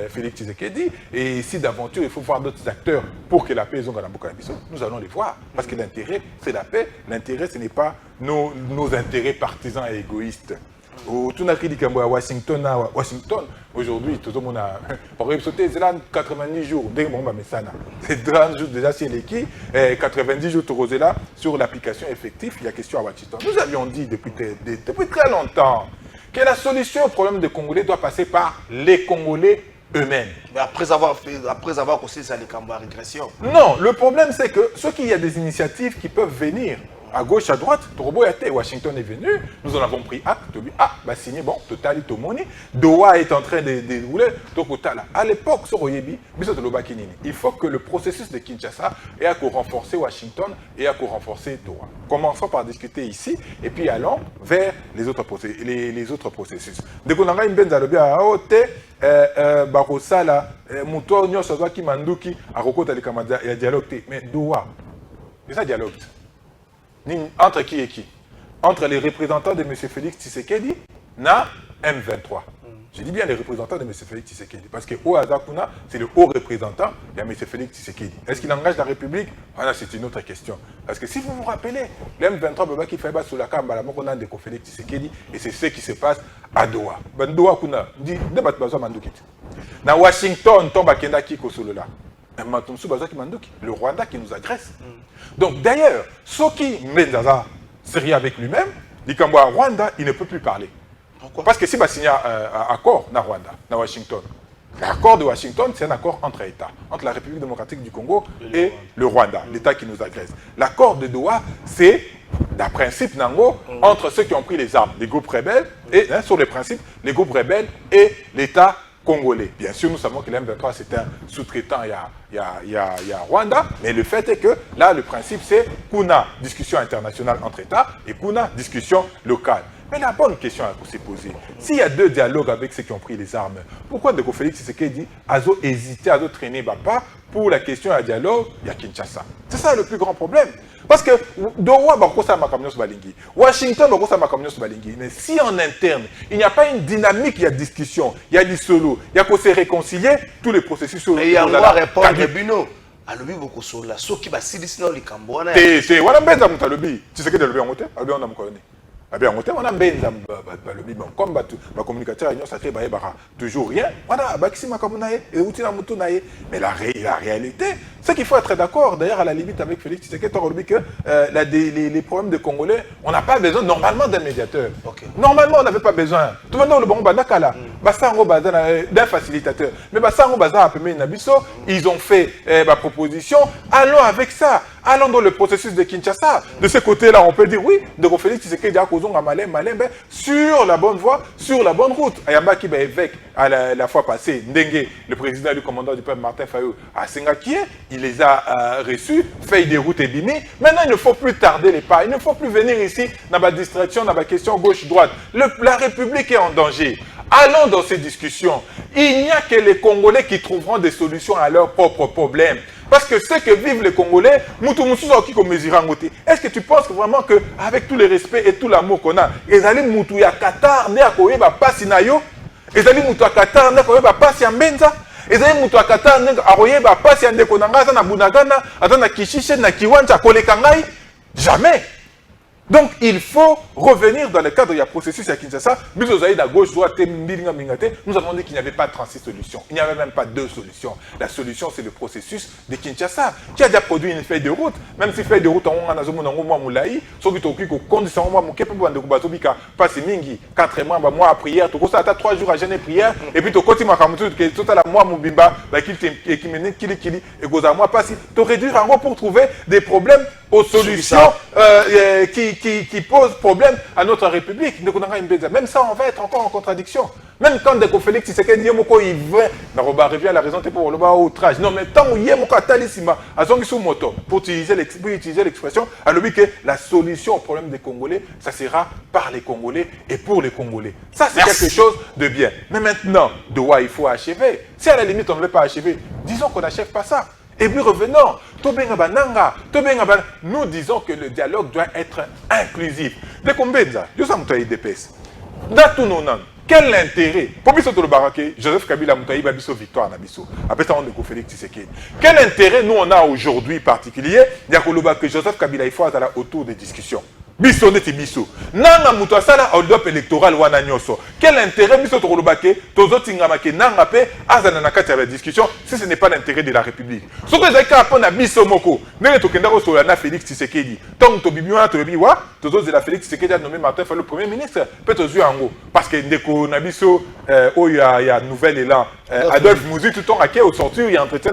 G: Félix Tshisekedi, et si d'aventure il faut voir d'autres acteurs pour que la paix soit dans la Bokanabiso, nous allons les voir. Parce que l'intérêt, c'est la paix. L'intérêt, ce n'est pas nos intérêts partisans et égoïstes. Au à Washington, aujourd'hui, tout le monde a. Pour sauter, c'est là 90 jours. C'est 30 jours déjà chez l'équipe, 90 jours là sur l'application effective. Il y a question à Washington. Nous avions dit depuis très longtemps que la solution au problème des Congolais doit passer par les Congolais eux-mêmes.
F: Mais après avoir aussi ça les camps à régression.
G: Non, le problème c'est que ce qu'il y a des initiatives qui peuvent venir. À gauche, à droite, Washington est venu, nous en avons pris acte, signé, bon, Total, Tomoni, Doha est en train de dérouler, à l'époque, il faut que le processus de Kinshasa ait à renforcer Washington et à renforcer Doha. Commençons par discuter ici, et puis allons vers les autres processus. Dès qu'on a une benze à l'objet à haute, Barosala, Mouto, Nyosazwa, Kimanduki, à Rokota, il y a dialogue, mais Doha, c'est ça dialogue. Entre qui et qui? Entre les représentants de M. Félix Tshisekedi et M23. Je dis bien les représentants de M. Félix Tshisekedi, parce que Oazakuna, c'est le haut représentant de M. Félix Tshisekedi. Est-ce qu'il engage la République? Voilà, c'est une autre question. Parce que si vous vous rappelez, le M23 qui fait sous la Kamba, de Félix Tshisekedi, et c'est ce qui se passe à Doha. Doha, Kuna, dit, débat Mandukit. Dans Washington, tombe à Kenda Kiko Solola. Le Rwanda qui nous agresse. Donc d'ailleurs, Soki Menzaza serait avec lui-même, dit qu'en Rwanda, il ne peut plus parler. Pourquoi? Parce que si il signé un accord dans Rwanda, dans Washington, l'accord de Washington, c'est un accord entre États, entre la République démocratique du Congo et le Rwanda, l'État qui nous agresse. L'accord de Doha, c'est d'un principe nango entre ceux qui ont pris les armes, les groupes rebelles, et sur les principes, les groupes rebelles et l'État congolais. Bien sûr, nous savons que l'M23 c'est un sous-traitant, il y a Rwanda, mais le fait est que là, le principe c'est qu'on a discussion internationale entre États et qu'on a discussion locale. Mais la bonne question à se poser, s'il y a deux dialogues avec ceux qui ont pris les armes, pourquoi Ndeko Félix Tshisekedi a hésité à traîner pas pour la question à dialogue, il y a Kinshasa. C'est ça le plus grand problème. Parce que Washington, mais si en interne, il n'y a pas une dynamique, il y a discussion, il y a du solo, il y a qu'on se réconcilier, tous les processus sont...
F: Et il y a un répondre, Bino. Alobi beaucoup sur la so qui va s'y dessiner les Cambouana.
G: C'est voilà benza mutalobi. Tu sais que le bien monté, alobi on a mkonné. Abi on monté on a benza balobi bon comme ba communicateur union sacré ba bara toujours rien. Voilà bakisi makamunaye et outil na mutu naye. Mais la réalité, c'est qu'il faut être d'accord d'ailleurs à la limite avec Félix Tshisekedi alobi que les problèmes de Congolais, on n'a pas besoin normalement d'un médiateur. Okay. Normalement on n'avait pas besoin. Tout le monde le bon bandakala. Basango bazana d'un facilitateur. Mais basango bazana a pemé nabiso, ils ont fait ma proposition, allons avec ça. Allons dans le processus de Kinshasa. De ce côté-là, on peut dire oui, de Félix Tshisekedi a causé un malin, sur la bonne voie, sur la bonne route. Ayamba qui est évêque à la fois passée, Ndengue, le président du commandant du peuple Martin Fayou, à Sengakie, il les a reçus, fait des routes et bini. Maintenant, il ne faut plus tarder les pas. Il ne faut plus venir ici dans la distraction, dans la question gauche-droite. La République est en danger. Allons dans ces discussions. Il n'y a que les Congolais qui trouveront des solutions à leurs propres problèmes. Parce que ce que vivent les Congolais, est-ce que tu penses vraiment qu'avec tout le respect et tout l'amour qu'on a, ils allaient Moutouya Qatar, ne akoyeba pasi na yo, ils allaient Moutouya Qatar, ne akoyeba pasi ya Mbenza, ils allaient Moutouya Qatar, ne akoyeba pasi ya Ndeko Nanga, na Bunagana, na Kishishe, na Kiwanja, Kolekangai, jamais. Donc, il faut revenir dans le cadre du processus à Kinshasa. Nous avons dit qu'il n'y avait pas 36 solutions. Il n'y avait même pas 2 solutions. La solution, c'est le processus de Kinshasa, qui a déjà produit une feuille de route. Même si feuille de route, on a moulaï, sauf que tu as condition, moi, mon képe, passe mingi, 4 mois à prière, tu as 3 jours à jeûner prière, et puis tu continues à faire tout à la mois, mon bimba, qui mène, kili, et goza moi, passe. Tu réduire en gros pour trouver des problèmes aux solutions qui posent problème à notre République. Même ça, on va être encore en contradiction. Même quand Ndeko Félix Tshisekedi il revient à la raison pour le outrage. Non, mais tant qu'il y a pour utiliser l'expression, alors que la solution au problème des Congolais, ça sera par les Congolais et pour les Congolais. Ça, c'est quelque chose de bien. Mais maintenant, il faut achever. Si à la limite, on ne veut pas achever, disons qu'on n'achève pas ça. Et puis revenons, nous disons que le dialogue doit être inclusif. Dès qu'on veut ça, quel intérêt pour Joseph Kabila Moutaï Babiso victoire Nabiso. Après ça, on est Félix Tshisekedi. Quel intérêt nous on a aujourd'hui particulier que Joseph Kabila il faut aller autour des discussions. Biso neti biso. Nanga mutu asala hold-up électoral wana nyoso. Quel intérêt biso tokolobake tozotingamake nanga pe azana na kati ya discussion si ce n'est pas l'intérêt de la République. Soko ezaka apona biso moko. Nele tokenda ko sola na Félix Tshisekedi. Tant to bibi wana to bibi wa tozo la Félix Tshisekedi a nommé Martin Fayulu le premier ministre. Peut tozu yango parce que ndeko na biso il y a nouvel élan Adolphe Mouzi tout temps au sortir il y a entretien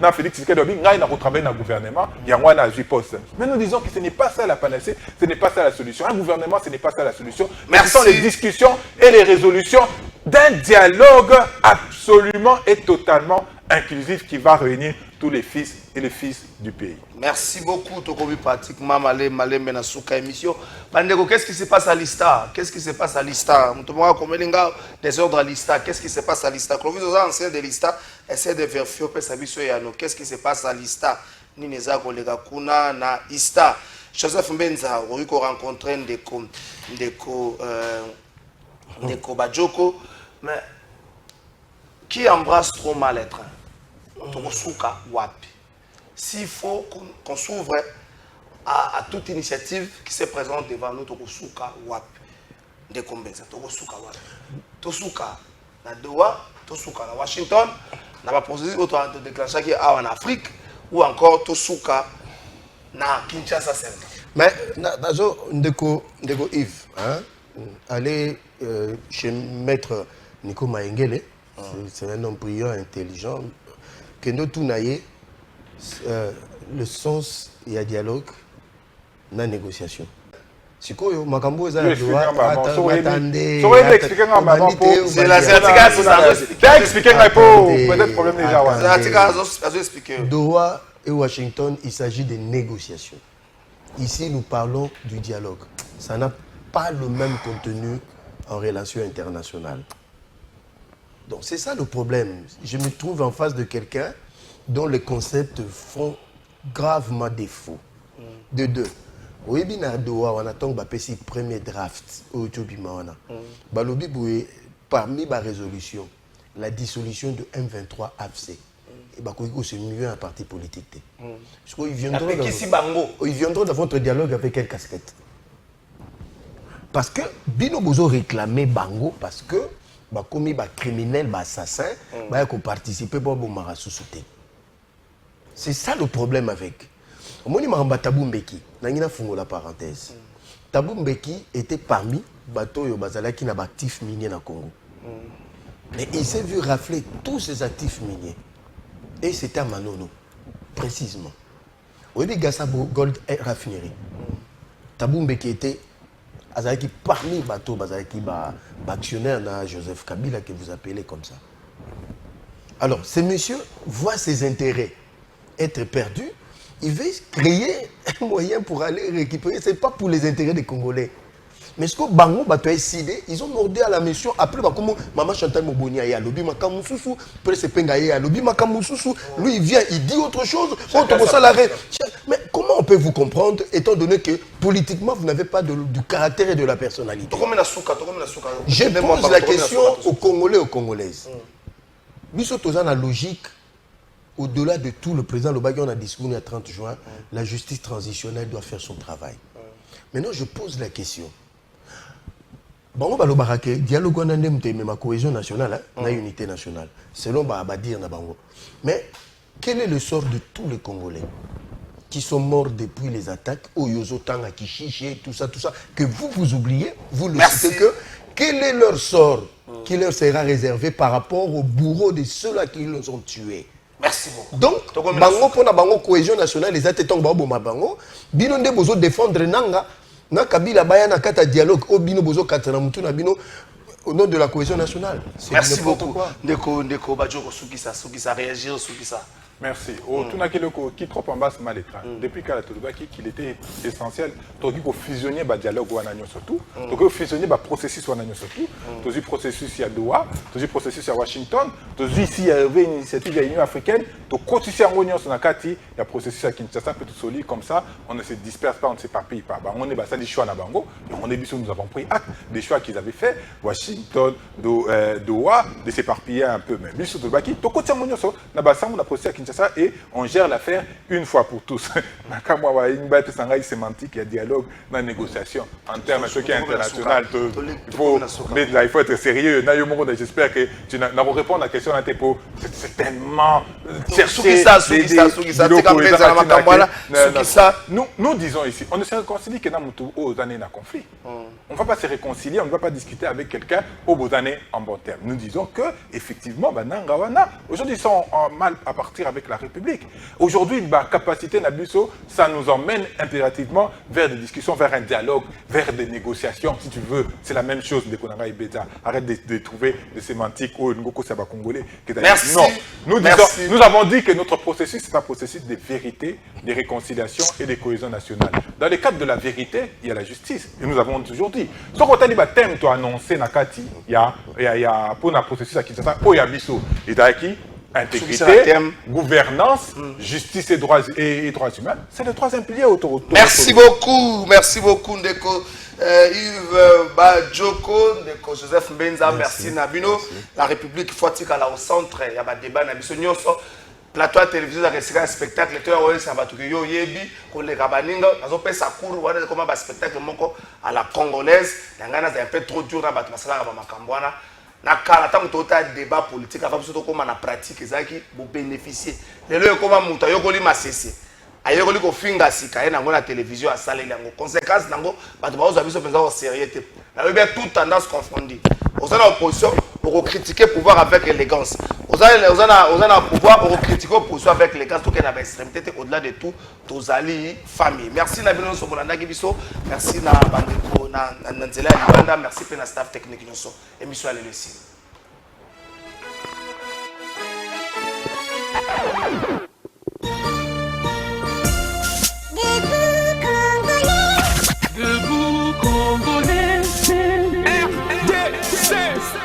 G: na Félix Tshisekedi obi ngai na travailler na gouvernement yango na zui poste. Mais nous disons que ce n'est pas ça la panacée, ce n'est pas ça la solution. Un gouvernement, ce n'est pas ça la solution. Merci. Ce sont les discussions et les résolutions d'un dialogue absolument et totalement inclusif qui va réunir tous les fils et les fils du pays.
F: Merci beaucoup, Tokobi pratiquement Malé Menasuka émission. Bandeko, qu'est-ce qui se passe à l'ISTA? Qu'est-ce qui se passe à l'ISTA? Des ordres à l'ISTA. Qu'est-ce qui se passe à l'ISTA? Clovis, ancien de l'ISTA, essaie de vérifier qu'est-ce qui se passe à l'ISTA? Nineza kolega kuna na ISTA. Joseph Mbenza, on a rencontré Ndeko Bajoko, mais qui embrasse trop mal les trains. Tokosuka wapi. S'il faut qu'on s'ouvre à toute initiative qui se présente devant nous, Tokosuka wapi. Ndeko Mbenza, Tokosuka wapi. Tosuka na Doha, Tosuka na Washington, na pas procédure de déclenchage qui est en Afrique, ou encore Tosuka na Kinshasa Center.
H: Mais Ndeko Yves, hein, aller chez maître Nico Maengele, c'est un homme brillant, intelligent, que nous tournaillons le sens et le dialogue dans la négociation. C'est quoi, Makambo, c'est la Doha et Washington, il s'agit de négociations. Ici, nous parlons du dialogue. Ça n'a pas le même contenu en relation internationale. Donc c'est ça le problème. Je me trouve en face de quelqu'un dont les concepts font gravement défaut. De deux. Oui, bien, on attend le premier draft au Tchobimana. Parmi les résolutions, la dissolution de M23 AFC. Et c'est mieux un parti politique. Ils viendront dans votre dialogue avec quelle casquette? Parce que Bino Bozo réclamait Bango parce que comme criminel, assassin, qui participer pour le sous-souté. C'est ça le problème avec. Moni Maramba Tabou Mbeki, nangina fungo la parenthèse. Tabou Mbeki était parmi bateaux yo bazalaki na actifs miniers na Congo. Mais il s'est vu rafler tous ses actifs miniers. Et c'était à Manono, précisément. Oui, Gassabo Gold Raffinerie. Tabou Mbeki était parmi les bateaux, actionnaire na Joseph Kabila que vous appelez comme ça. Alors, ce monsieur voit ses intérêts être perdus. Il veut créer un moyen pour aller récupérer. Ce n'est pas pour les intérêts des Congolais. Mais ce que Bango a décidé, ils ont mordu à la mission. Après, comme Maman Chantal Moboni a lobby Makamoussousou, après c'est Pengaye a lobby Makamoussousou. Lui, il vient, il dit autre chose. Mais comment on peut vous comprendre, étant donné que politiquement, vous n'avez pas du caractère et de la personnalité? Je pose la question aux Congolais et aux Congolaises. Nous sommes dans la logique. Au-delà de tout, le président Lobagi, on a discuté le 30 juin, la justice transitionnelle doit faire son travail. Maintenant, je pose la question. Bango Balobarake, dialogue on a ma cohésion nationale, la unité nationale. Selon Badir na Bango. Mais quel est le sort de tous les Congolais qui sont morts depuis les attaques au Yozotanga, Kishiché, tout ça, que vous oubliez, vous le citez que quel est leur sort qui leur sera réservé par rapport aux bourreaux de ceux-là qui les ont tués?
F: Merci beaucoup.
H: Donc, Bango pour la Bango cohésion nationale, les attaques Bango Bango, bino de bozo défendre Nanga, na Kabila Bayana kata dialogue, au bino bozo katana mutu na bino au nom de la cohésion nationale.
F: Merci beaucoup. Ndeko Bajoko Soukissa réagir Soukissa.
G: Merci. Tout n'a qui trop en bas mal écran. Depuis qu'il était essentiel, tu as fusionner le dialogue ou surtout, tu as fusionner le processus ou surtout, tu as processus à Doha, tu as processus à Washington, tu as ici une initiative de l'Union africaine, tu as continué en Union sur la Kati, il y a processus à Kinshasa, peut être solide comme ça, on ne se disperse pas, on ne s'éparpille pas. On est basé des choix à Bango, et on est nous avons pris acte des choix qu'ils avaient fait, Washington, Doha, de s'éparpiller un peu. Mais bien sûr, tu as continué en Union sur la base, on a procédé à Kinshasa et on gère l'affaire une fois pour tous. Il y a une sémantique, il y a dialogue, il y a négociation. En termes de ce qui est international, il faut être sérieux. J'espère que tu n'as pas répondu à la question. C'est tellement nous disons ici, on ne se réconcilie que dans aux années d'un conflit. On ne va pas se réconcilier, on ne va pas discuter avec quelqu'un aux années en bon terme. Nous disons que effectivement, aujourd'hui ils sont mal à partir avec la République. Aujourd'hui, la capacité Nabuso, ça nous emmène impérativement vers des discussions, vers un dialogue, vers des négociations, si tu veux. C'est la même chose de Konanga et Beta. Arrête de trouver des sémantiques au Ngoko Saba Congolais.
F: Merci.
G: Non, nous avons dit que notre processus, c'est un processus de vérité, de réconciliation et de cohésion nationale. Dans le cadre de la vérité, il y a la justice. Et nous avons toujours dit. Ce qu'on a dit, thème, tu as annoncé, Nakati, il y a pour un processus à Kinshasa, il y a Bisso. Et qui intégrité, gouvernance, justice et droits humains, c'est les trois piliers autour.
F: Merci beaucoup Ndeko Yves Bajoko, Ndeko Joseph Mbenza, merci Nabino. La République faut là au centre, il y a un débat Nabiso Nyonso. Plateau à télévision, un spectacle, tu as ça va tout yo yebi, qu'on les rabaninga, on peut ça court, voilà comment un spectacle à la congolaise, il y a un peu trop dur, on va masala à Makambwana. Na kala tant que tu as débat politique avant surtout comment la pratique ezaki pour bénéficier les lieux comment muta yokoli masese ayokoli ko finga sika na ngona télévision à saler lango conséquence nango bato ba ozabiso penza au sérieux te na bien toute tendance confondue aux opposition pour critiquer pouvoir avec élégance aux pouvoir pour critiquer opposition avec élégance tout qu'elle a extrémité au-delà de tout tozali famille merci na bino so bolanda kibiso merci na bandeko na nzela ya libanda merci pe na staff technique nyonso émission à l'LC